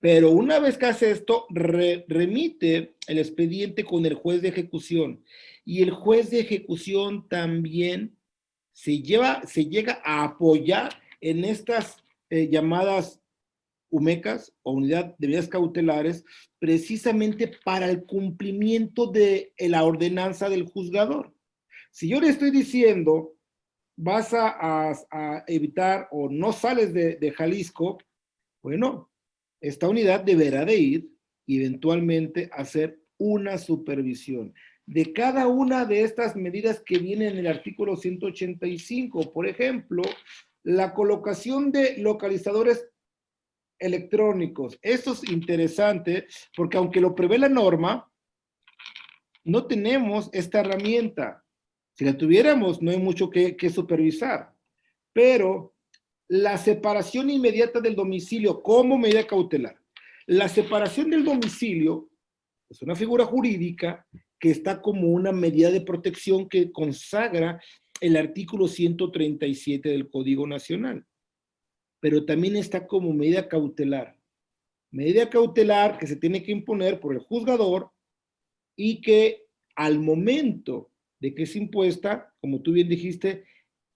Pero una vez que hace esto, remite el expediente con el juez de ejecución. Y el juez de ejecución también se llega a apoyar en estas llamadas UMECAS o unidad de medidas cautelares precisamente para el cumplimiento de la ordenanza del juzgador. Si yo le estoy diciendo vas a evitar o no sales de Jalisco, bueno, esta unidad deberá de ir eventualmente a hacer una supervisión de cada una de estas medidas que vienen en el artículo 185. Por ejemplo, la colocación de localizadores electrónicos. Esto es interesante porque aunque lo prevé la norma, no tenemos esta herramienta. Si la tuviéramos, no hay mucho que supervisar. Pero la separación inmediata del domicilio como medida cautelar. La separación del domicilio es una figura jurídica que está como una medida de protección que consagra el artículo 137 del Código Nacional. Pero también está como medida cautelar. Medida cautelar que se tiene que imponer por el juzgador y que al momento de que es impuesta, como tú bien dijiste,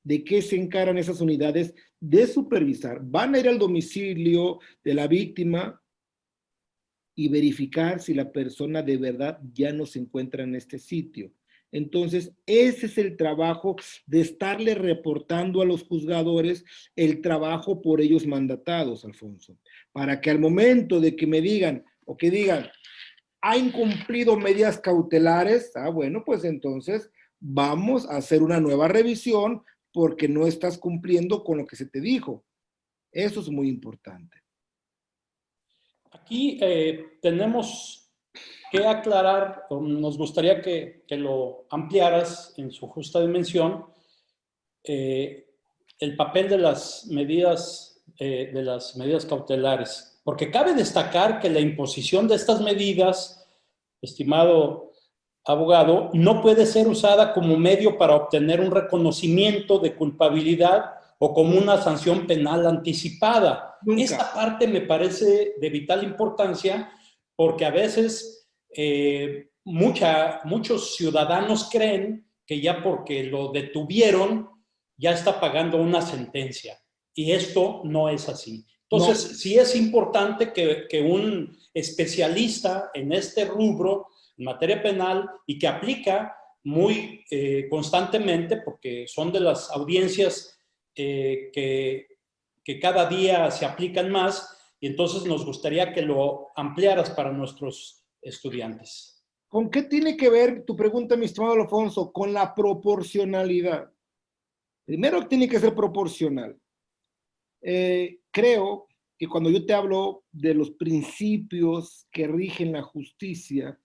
de qué se encaran esas unidades de supervisar. Van a ir al domicilio de la víctima y verificar si la persona de verdad ya no se encuentra en este sitio. Entonces, ese es el trabajo de estarle reportando a los juzgadores el trabajo por ellos mandatados, Alfonso, para que al momento de que me digan o que digan, ha incumplido medidas cautelares, bueno, pues entonces vamos a hacer una nueva revisión porque no estás cumpliendo con lo que se te dijo. Eso es muy importante. Aquí tenemos que aclarar, o nos gustaría que lo ampliaras en su justa dimensión, el papel de las medidas cautelares, porque cabe destacar que la imposición de estas medidas, estimado abogado, no puede ser usada como medio para obtener un reconocimiento de culpabilidad o como una sanción penal anticipada. Nunca. Esta parte me parece de vital importancia porque a veces muchos ciudadanos creen que ya porque lo detuvieron ya está pagando una sentencia y esto no es así. Entonces, no. Sí es importante que un especialista en este rubro, en materia penal, y que aplica muy constantemente, porque son de las audiencias que cada día se aplican más, y entonces nos gustaría que lo ampliaras para nuestros estudiantes. ¿Con qué tiene que ver tu pregunta, mi estimado Alfonso? Con la proporcionalidad. Primero tiene que ser proporcional. Creo que cuando yo te hablo de los principios que rigen la justicia,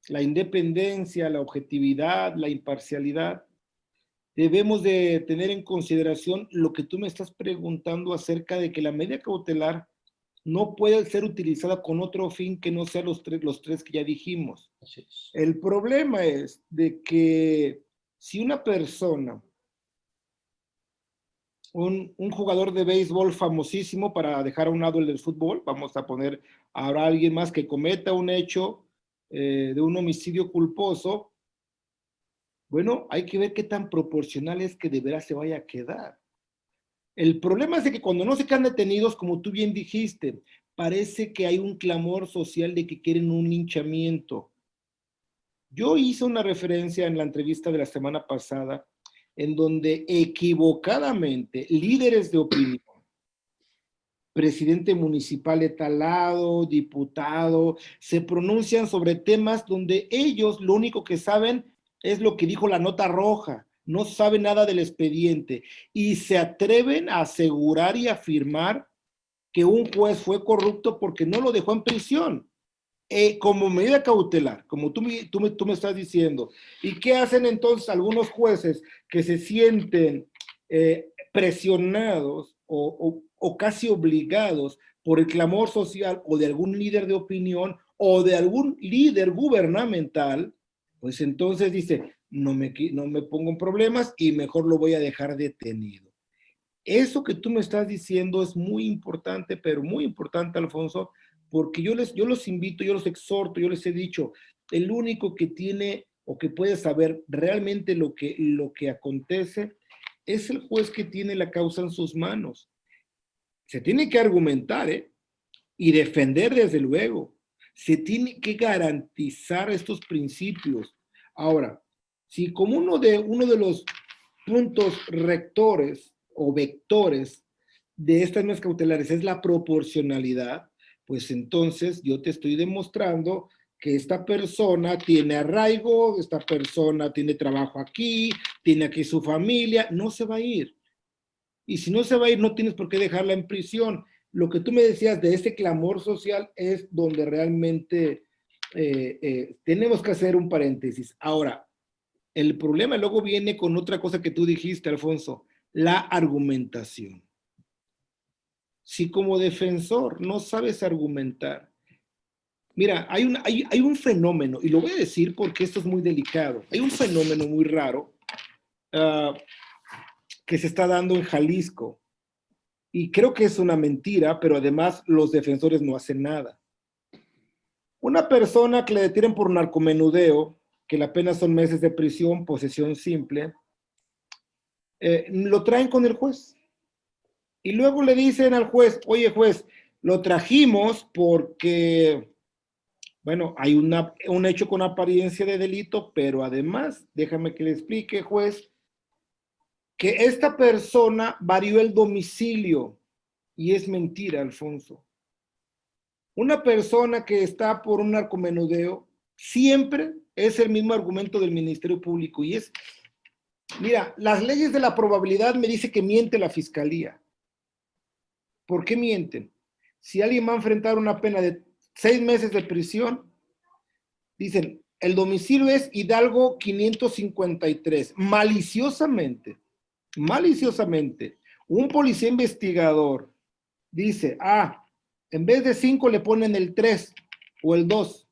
la independencia, la objetividad, la imparcialidad, debemos de tener en consideración lo que tú me estás preguntando acerca de que la medida cautelar no puede ser utilizada con otro fin que no sea los tres que ya dijimos. Así es. El problema es de que si una persona, un jugador de béisbol famosísimo, para dejar a un lado el del fútbol, vamos a poner ahora a alguien más que cometa un hecho de un homicidio culposo, bueno, hay que ver qué tan proporcional es que de veras se vaya a quedar. El problema es de que cuando no se quedan detenidos, como tú bien dijiste, parece que hay un clamor social de que quieren un linchamiento. Yo hice una referencia en la entrevista de la semana pasada en donde equivocadamente líderes de opinión, presidente municipal de tal lado, diputado, se pronuncian sobre temas donde ellos lo único que saben es lo que dijo la nota roja, no saben nada del expediente y se atreven a asegurar y afirmar que un juez fue corrupto porque no lo dejó en prisión. Como medida cautelar, como tú me estás diciendo. ¿Y qué hacen entonces algunos jueces que se sienten presionados o casi obligados por el clamor social o de algún líder de opinión o de algún líder gubernamental? Pues entonces dice, no me pongo en problemas y mejor lo voy a dejar detenido. Eso que tú me estás diciendo es muy importante, pero muy importante, Alfonso, porque yo los invito, yo los exhorto, yo les he dicho, el único que tiene o que puede saber realmente lo que acontece es el juez que tiene la causa en sus manos. Se tiene que argumentar, ¿eh? Y defender desde luego. Se tiene que garantizar estos principios. Ahora, si como uno de los puntos rectores o vectores de estas medidas cautelares es la proporcionalidad, pues entonces yo te estoy demostrando que esta persona tiene arraigo, esta persona tiene trabajo aquí, tiene aquí su familia, no se va a ir. Y si no se va a ir, no tienes por qué dejarla en prisión. Lo que tú me decías de ese clamor social es donde realmente tenemos que hacer un paréntesis. Ahora, el problema luego viene con otra cosa que tú dijiste, Alfonso, la argumentación. Si como defensor no sabes argumentar, mira, hay un fenómeno, y lo voy a decir porque esto es muy delicado, hay un fenómeno muy raro que se está dando en Jalisco, y creo que es una mentira, pero además los defensores no hacen nada. Una persona que le detienen por narcomenudeo, que la pena son meses de prisión, posesión simple, lo traen con el juez. Y luego le dicen al juez, oye juez, lo trajimos porque, bueno, hay un hecho con apariencia de delito, pero además, déjame que le explique, juez, que esta persona varió el domicilio. Y es mentira, Alfonso. Una persona que está por un narcomenudeo siempre es el mismo argumento del Ministerio Público y es, mira, las leyes de la probabilidad me dice que miente la fiscalía. ¿Por qué mienten? Si alguien va a enfrentar una pena de 6 meses de prisión, dicen, el domicilio es Hidalgo 553, maliciosamente, un policía investigador dice, en vez de 5 le ponen el 3 o el 2,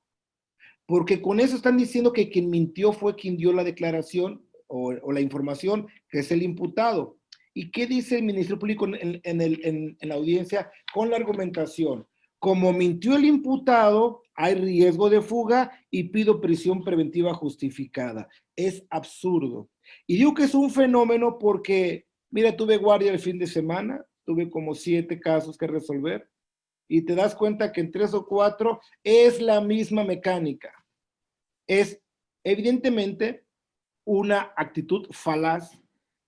porque con eso están diciendo que quien mintió fue quien dio la declaración o la información, que es el imputado. ¿Y qué dice el Ministerio Público en la audiencia con la argumentación? Como mintió el imputado, hay riesgo de fuga y pido prisión preventiva justificada. Es absurdo. Y digo que es un fenómeno porque, mira, tuve guardia el fin de semana, tuve como 7 casos que resolver y te das cuenta que en 3 o 4 es la misma mecánica. Es evidentemente una actitud falaz,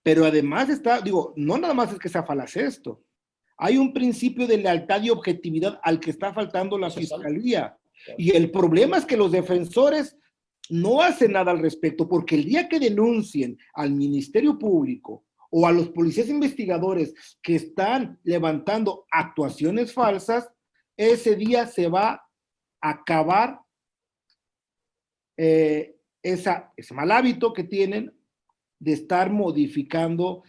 pero además está, digo, no nada más es que sea falaz esto, hay un principio de lealtad y objetividad al que está faltando la fiscalía. Y el problema es que los defensores no hacen nada al respecto, porque el día que denuncien al Ministerio Público o a los policías investigadores que están levantando actuaciones falsas, ese día se va a acabar ese mal hábito que tienen de estar modificando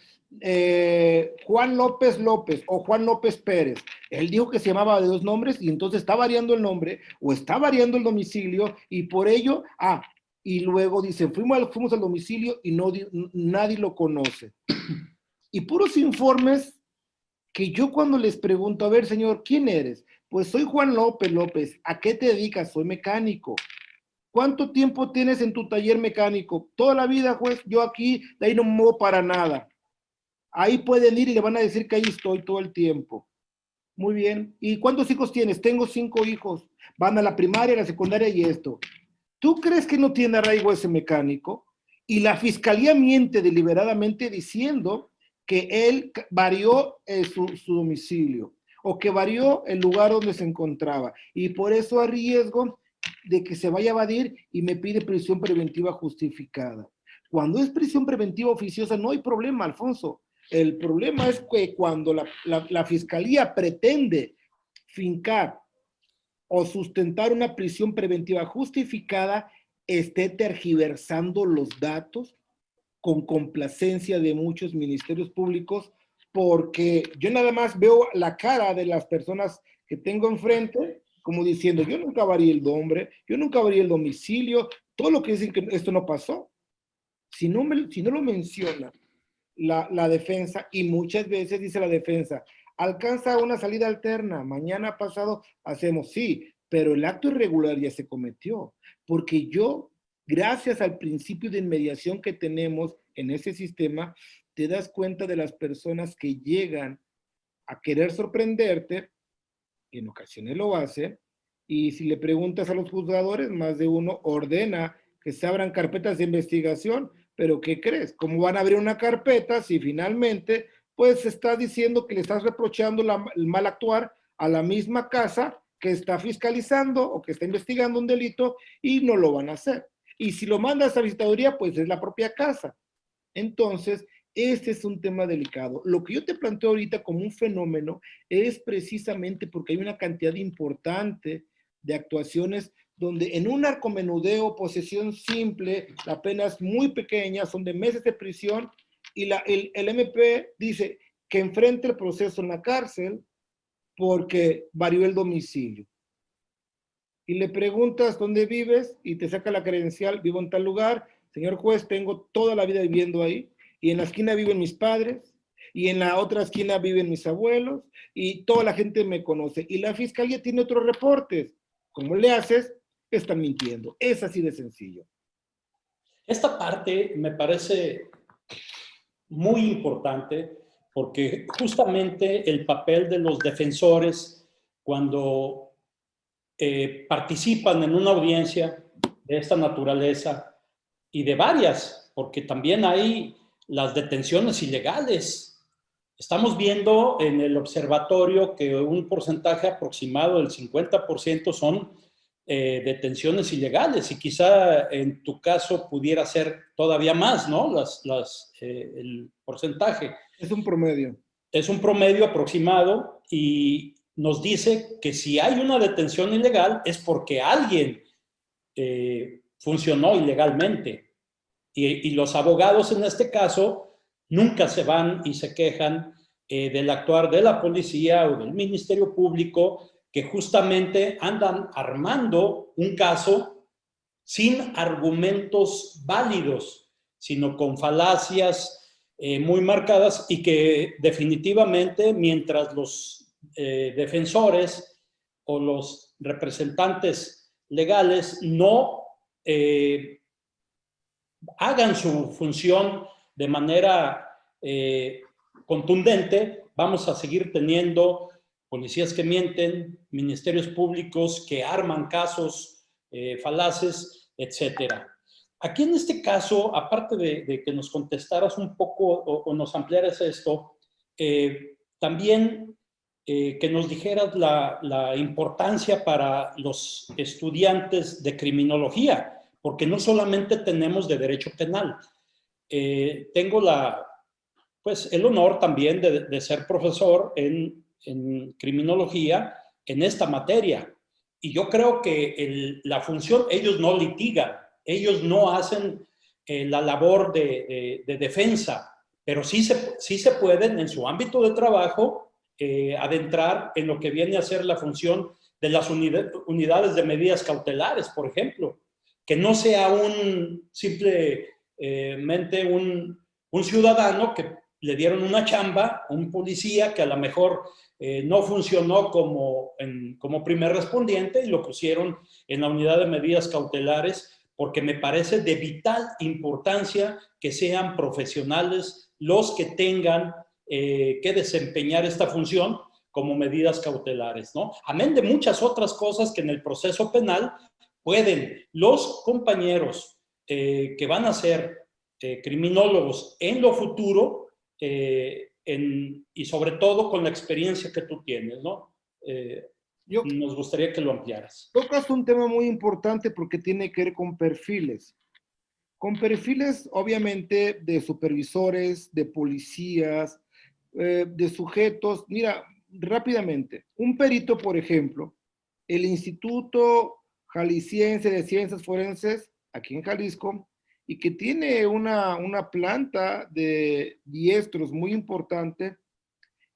Juan López López o Juan López Pérez. Él dijo que se llamaba de dos nombres y entonces está variando el nombre o está variando el domicilio y por ello, y luego dice, fuimos al domicilio y no, nadie lo conoce. Y puros informes que yo cuando les pregunto, a ver, señor, ¿quién eres? Pues soy Juan López López. ¿A qué te dedicas? Soy mecánico. ¿Cuánto tiempo tienes en tu taller mecánico? Toda la vida, juez. Yo aquí, de ahí no me muevo para nada. Ahí pueden ir y le van a decir que ahí estoy todo el tiempo. Muy bien. ¿Y cuántos hijos tienes? Tengo 5 hijos. Van a la primaria, a la secundaria y esto. ¿Tú crees que no tiene arraigo ese mecánico? Y la fiscalía miente deliberadamente diciendo que él varió su domicilio o que varió el lugar donde se encontraba. Y por eso a riesgo de que se vaya a evadir y me pide prisión preventiva justificada. Cuando es prisión preventiva oficiosa no hay problema, Alfonso. El problema es que cuando la fiscalía pretende fincar o sustentar una prisión preventiva justificada, esté tergiversando los datos con complacencia de muchos ministerios públicos, porque yo nada más veo la cara de las personas que tengo enfrente, como diciendo, yo nunca varía el nombre, yo nunca varía el domicilio, todo lo que dicen que esto no pasó. Si no lo menciona la defensa, y muchas veces dice la defensa, alcanza una salida alterna, mañana pasado hacemos, sí, pero el acto irregular ya se cometió, porque yo, gracias al principio de inmediación que tenemos en ese sistema, te das cuenta de las personas que llegan a querer sorprenderte, y en ocasiones lo hace, y si le preguntas a los juzgadores, más de uno ordena que se abran carpetas de investigación, pero ¿qué crees? ¿Cómo van a abrir una carpeta si finalmente pues estás diciendo que le estás reprochando el mal actuar a la misma casa que está fiscalizando o que está investigando un delito y no lo van a hacer? Y si lo mandas a visitaduría, pues es la propia casa. Entonces, este es un tema delicado. Lo que yo te planteo ahorita como un fenómeno es precisamente porque hay una cantidad importante de actuaciones donde en un narcomenudeo, posesión simple, la pena es muy pequeña, son de meses de prisión, y el MP dice que enfrente el proceso en la cárcel porque varió el domicilio. Y le preguntas dónde vives y te saca la credencial, vivo en tal lugar, señor juez, tengo toda la vida viviendo ahí, y en la esquina viven mis padres, y en la otra esquina viven mis abuelos, y toda la gente me conoce, y la fiscalía tiene otros reportes. ¿Cómo le haces? Están mintiendo. Es así de sencillo. Esta parte me parece muy importante porque justamente el papel de los defensores cuando participan en una audiencia de esta naturaleza y de varias, porque también hay las detenciones ilegales. Estamos viendo en el observatorio que un porcentaje aproximado del 50% son detenciones ilegales y quizá en tu caso pudiera ser todavía más, ¿no? El porcentaje. Es un promedio. Es un promedio aproximado y nos dice que si hay una detención ilegal es porque alguien funcionó ilegalmente. Y los abogados en este caso nunca se van y se quejan del actuar de la policía o del Ministerio Público, que justamente andan armando un caso sin argumentos válidos, sino con falacias muy marcadas y que definitivamente mientras los defensores o los representantes legales no hagan su función de manera contundente, vamos a seguir teniendo policías que mienten, ministerios públicos que arman casos falaces, etcétera. Aquí en este caso, aparte de que nos contestaras un poco o nos ampliaras esto, también que nos dijeras la importancia para los estudiantes de criminología, porque no solamente tenemos de derecho penal. Tengo pues, el honor también de ser profesor en criminología en esta materia. Y yo creo que la función, ellos no litigan, ellos no hacen la labor de defensa, pero sí se pueden en su ámbito de trabajo adentrar en lo que viene a ser la función de las unidades de medidas cautelares, por ejemplo, que no sea simplemente un ciudadano que le dieron una chamba, un policía que a lo mejor no funcionó como primer respondiente y lo pusieron en la unidad de medidas cautelares, porque me parece de vital importancia que sean profesionales los que tengan que desempeñar esta función como medidas cautelares, ¿no? Amén de muchas otras cosas que en el proceso penal pueden los compañeros que van a ser criminólogos en lo futuro y sobre todo con la experiencia que tú tienes, ¿no? Nos gustaría que lo ampliaras. Tocas un tema muy importante porque tiene que ver con perfiles. Con perfiles, obviamente, de supervisores, de policías, de sujetos. Mira, rápidamente, un perito, por ejemplo, el Instituto Jalisciense de Ciencias Forenses, aquí en Jalisco, y que tiene una planta de diestros muy importante,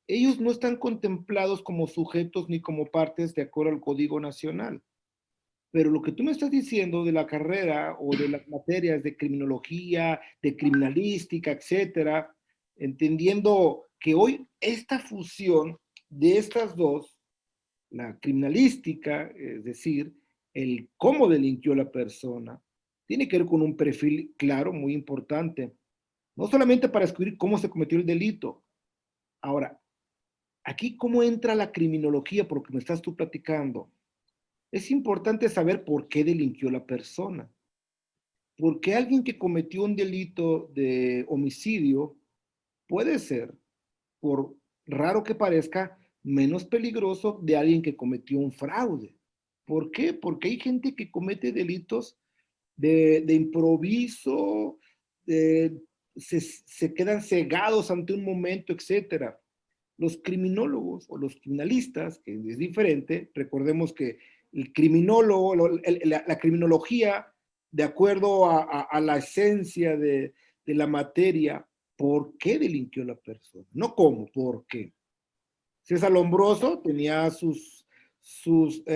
ellos no están contemplados como sujetos ni como partes de acuerdo al Código Nacional. Pero lo que tú me estás diciendo de la carrera o de las materias de criminología, de criminalística, etcétera, entendiendo que hoy esta fusión de estas dos, la criminalística, es decir, el cómo delinquió la persona, tiene que ver con un perfil claro, muy importante, no solamente para descubrir cómo se cometió el delito. Ahora, aquí cómo entra la criminología, por lo que me estás tú platicando. Es importante saber por qué delinquió la persona. Porque alguien que cometió un delito de homicidio puede ser, por raro que parezca, menos peligroso de alguien que cometió un fraude. ¿Por qué? Porque hay gente que comete delitos de improviso, se quedan cegados ante un momento, etcétera. Los criminólogos o los criminalistas, que es diferente, recordemos que el criminólogo, la criminología, de acuerdo a la esencia de la materia, ¿por qué delinquió la persona? No cómo, ¿por qué? César Lombroso tenía sus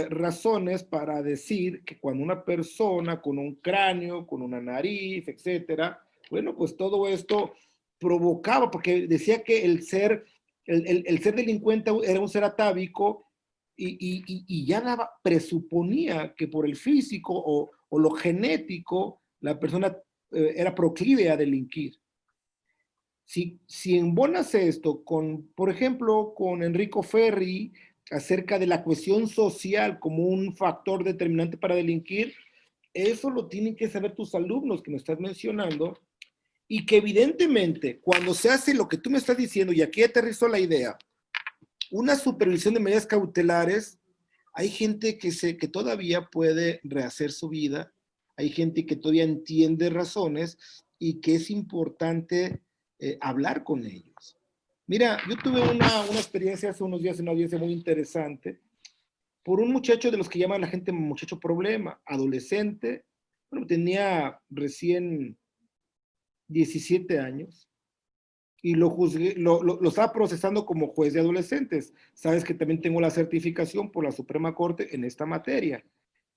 razones para decir que cuando una persona con un cráneo, con una nariz, etcétera, bueno, pues todo esto provocaba, porque decía que el ser delincuente era un ser atávico y ya presuponía que por el físico o lo genético la persona era proclive a delinquir. Si embonas esto con, por ejemplo, con Enrico Ferri, acerca de la cohesión social como un factor determinante para delinquir, eso lo tienen que saber tus alumnos que me estás mencionando, y que evidentemente cuando se hace lo que tú me estás diciendo, y aquí aterrizó la idea, una supervisión de medidas cautelares, hay gente que todavía puede rehacer su vida, hay gente que todavía entiende razones y que es importante hablar con ellos. Mira, yo tuve una experiencia hace unos días en una audiencia muy interesante por un muchacho de los que llaman la gente muchacho problema, adolescente, bueno, tenía recién 17 años y lo juzgué, lo estaba procesando como juez de adolescentes. Sabes que también tengo la certificación por la Suprema Corte en esta materia.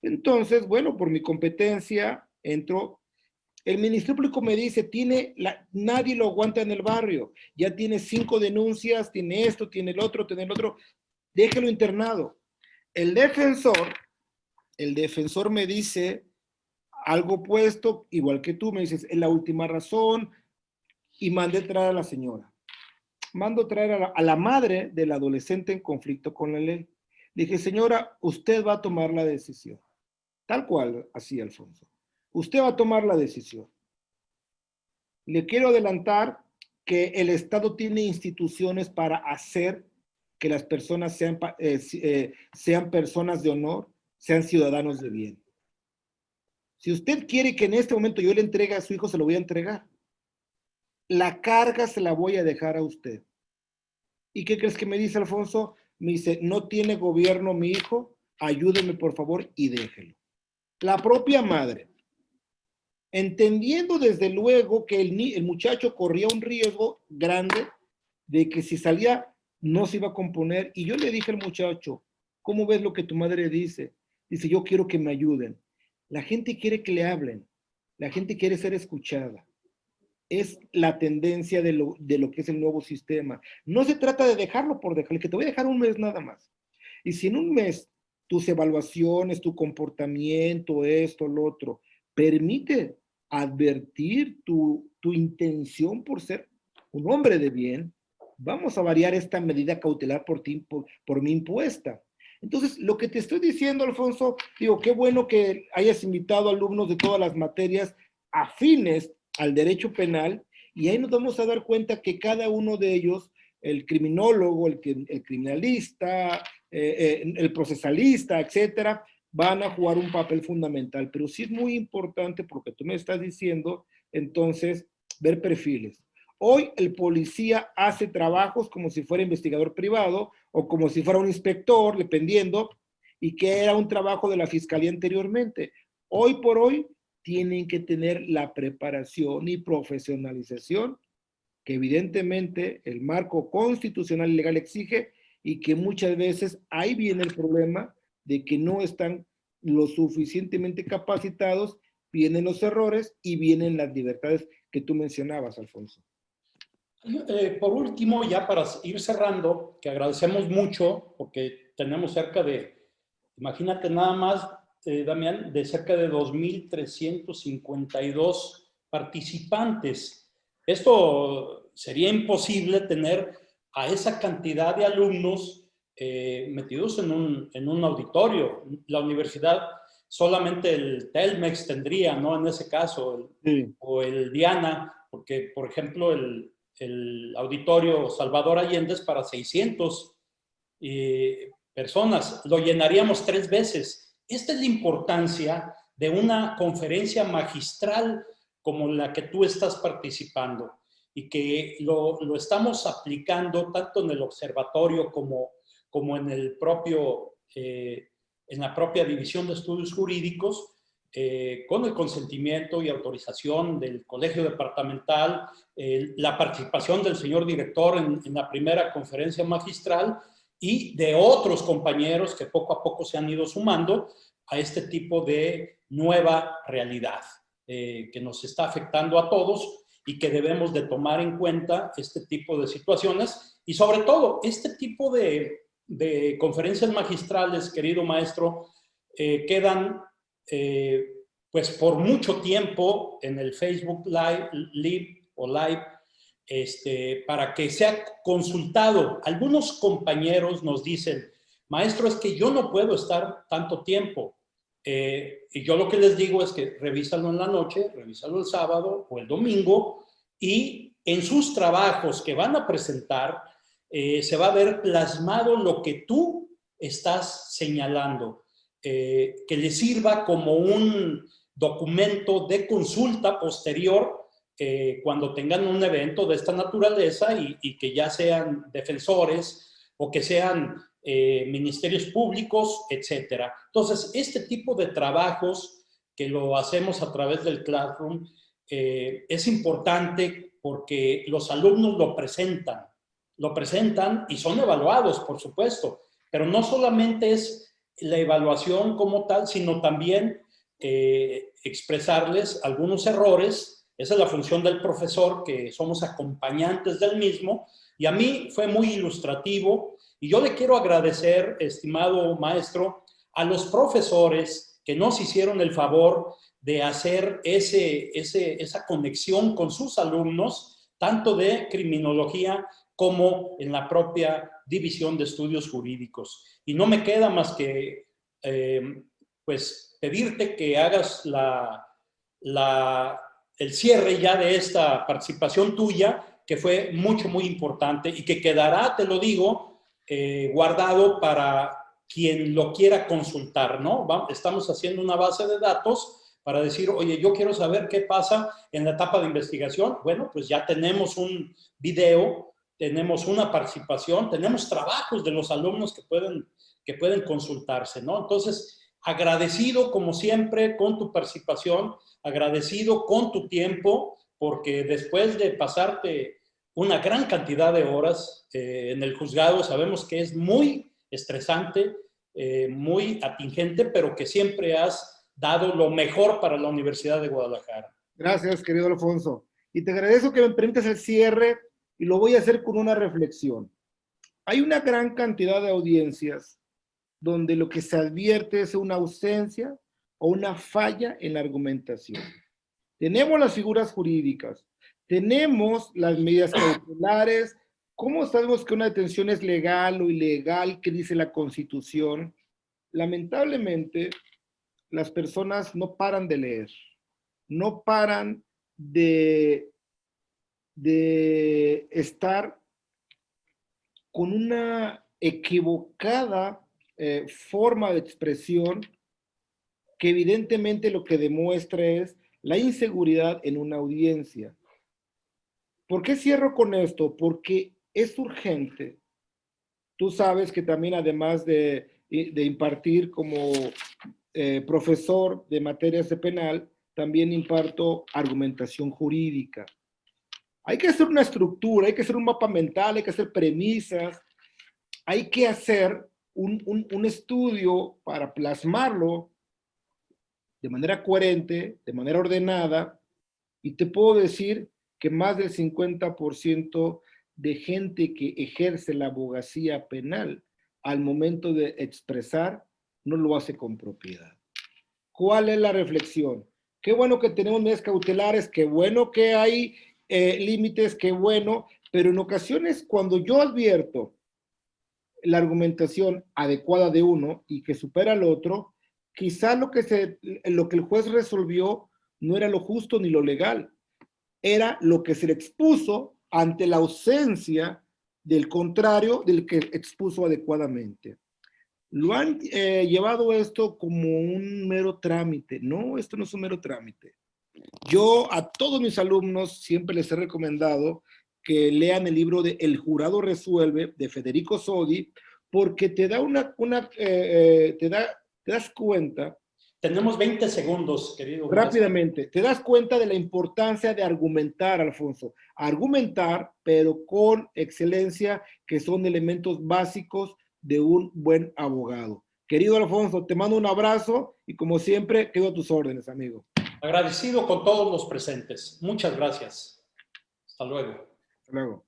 Entonces, bueno, por mi competencia, entró. El Ministerio Público me dice, nadie lo aguanta en el barrio, ya tiene 5 denuncias, tiene esto, tiene el otro, déjelo internado. El defensor me dice algo opuesto, igual que tú, me dices, es la última razón, y mandé traer a la señora. Mando traer a la madre del adolescente en conflicto con la ley. Le dije, señora, usted va a tomar la decisión. Tal cual, así, Alfonso. Usted va a tomar la decisión. Le quiero adelantar que el Estado tiene instituciones para hacer que las personas sean personas de honor, sean ciudadanos de bien. Si usted quiere que en este momento yo le entregue a su hijo, se lo voy a entregar. La carga se la voy a dejar a usted. ¿Y qué crees que me dice Alfonso? Me dice, no tiene gobierno mi hijo, ayúdeme por favor y déjelo. La propia madre. entendiendo desde luego que el muchacho corría un riesgo grande de que si salía no se iba a componer. Y yo le dije al muchacho, ¿cómo ves lo que tu madre dice? Dice, yo quiero que me ayuden. La gente quiere que le hablen, la gente quiere ser escuchada. Es la tendencia de lo que es el nuevo sistema. No se trata de dejarlo por dejarlo, que te voy a dejar un mes nada más. Y si en un mes tus evaluaciones, tu comportamiento, esto, lo otro, permite advertir tu intención por ser un hombre de bien, vamos a variar esta medida cautelar por mí impuesta. Entonces, lo que te estoy diciendo, Alfonso, digo, qué bueno que hayas invitado alumnos de todas las materias afines al derecho penal, y ahí nos vamos a dar cuenta que cada uno de ellos, el criminólogo, el criminalista, el procesalista, etcétera, van a jugar un papel fundamental. Pero sí es muy importante, porque tú me estás diciendo, entonces, ver perfiles. Hoy el policía hace trabajos como si fuera investigador privado o como si fuera un inspector, dependiendo, y que era un trabajo de la fiscalía anteriormente. Hoy por hoy tienen que tener la preparación y profesionalización que evidentemente el marco constitucional y legal exige, y que muchas veces ahí viene el problema de que no están lo suficientemente capacitados, vienen los errores y vienen las libertades que tú mencionabas, Alfonso. Por último, ya para ir cerrando, que agradecemos mucho, porque tenemos cerca de, imagínate nada más, Damián, de cerca de 2,352 participantes. Esto sería imposible tener a esa cantidad de alumnos metidos en un auditorio. La universidad, solamente el Telmex tendría, ¿no? En ese caso, Sí. o el Diana, porque, por ejemplo, el auditorio Salvador Allende es para 600 personas. Lo llenaríamos 3 veces. Esta es la importancia de una conferencia magistral como la que tú estás participando, y que lo estamos aplicando tanto en el observatorio como en el propio, en la propia División de Estudios Jurídicos, con el consentimiento y autorización del Colegio Departamental, la participación del señor director en la primera conferencia magistral, y de otros compañeros que poco a poco se han ido sumando a este tipo de nueva realidad que nos está afectando a todos, y que debemos de tomar en cuenta este tipo de situaciones, y sobre todo este tipo de conferencias magistrales, querido maestro, quedan pues por mucho tiempo en el Facebook Live o Live, para que sea consultado. Algunos compañeros nos dicen, maestro, es que yo no puedo estar tanto tiempo. Y yo lo que les digo es que revísalo en la noche, revísalo el sábado o el domingo, y en sus trabajos que van a presentar se va a ver plasmado lo que tú estás señalando, que les sirva como un documento de consulta posterior cuando tengan un evento de esta naturaleza, y que ya sean defensores o que sean ministerios públicos, etcétera. Entonces, este tipo de trabajos que lo hacemos a través del Classroom es importante, porque los alumnos lo presentan y son evaluados, por supuesto, pero no solamente es la evaluación como tal, sino también expresarles algunos errores. Esa es la función del profesor, que somos acompañantes del mismo, y a mí fue muy ilustrativo. Y yo le quiero agradecer, estimado maestro, a los profesores que nos hicieron el favor de hacer esa conexión con sus alumnos, tanto de criminología como en la propia División de Estudios Jurídicos. Y no me queda más que pues pedirte que hagas el cierre ya de esta participación tuya, que fue muy importante, y que quedará, te lo digo, guardado para quien lo quiera consultar, ¿no? Estamos haciendo una base de datos para decir, oye, yo quiero saber qué pasa en la etapa de investigación. Bueno, pues ya tenemos un video, tenemos una participación, tenemos trabajos de los alumnos que pueden consultarse, ¿no? Entonces, agradecido como siempre con tu participación, agradecido con tu tiempo, porque después de pasarte una gran cantidad de horas en el juzgado, sabemos que es muy estresante, muy atingente, pero que siempre has dado lo mejor para la Universidad de Guadalajara. Gracias, querido Alfonso. Y te agradezco que me permitas el cierre y lo voy a hacer con una reflexión. Hay una gran cantidad de audiencias donde lo que se advierte es una ausencia o una falla en la argumentación. Tenemos las figuras jurídicas, tenemos las medidas cautelares. ¿Cómo sabemos que una detención es legal o ilegal? ¿Qué dice la Constitución? Lamentablemente, las personas no paran de leer, no paran de estar con una equivocada forma de expresión que evidentemente lo que demuestra es la inseguridad en una audiencia. ¿Por qué cierro con esto? Porque es urgente. Tú sabes que también además de impartir como profesor de materias de penal, también imparto argumentación jurídica. Hay que hacer una estructura, hay que hacer un mapa mental, hay que hacer premisas, hay que hacer un estudio para plasmarlo de manera coherente, de manera ordenada, y te puedo decir que más del 50% de gente que ejerce la abogacía penal al momento de expresar no lo hace con propiedad. ¿Cuál es la reflexión? Qué bueno que tenemos medidas cautelares, qué bueno que hay límites, qué bueno, pero en ocasiones cuando yo advierto la argumentación adecuada de uno y que supera al otro, quizá lo que el juez resolvió no era lo justo ni lo legal, era lo que se le expuso ante la ausencia del contrario del que expuso adecuadamente. Lo han llevado esto como un mero trámite. No, esto no es un mero trámite. Yo a todos mis alumnos siempre les he recomendado que lean el libro de El jurado resuelve de Federico Sodi, porque te da te das cuenta. Tenemos 20 segundos, querido. Rápidamente, te das cuenta de la importancia de argumentar, Alfonso. Argumentar, pero con excelencia, que son elementos básicos de un buen abogado. Querido Alfonso, te mando un abrazo y como siempre, quedo a tus órdenes, amigo. Agradecido con todos los presentes. Muchas gracias. Hasta luego. Hasta luego.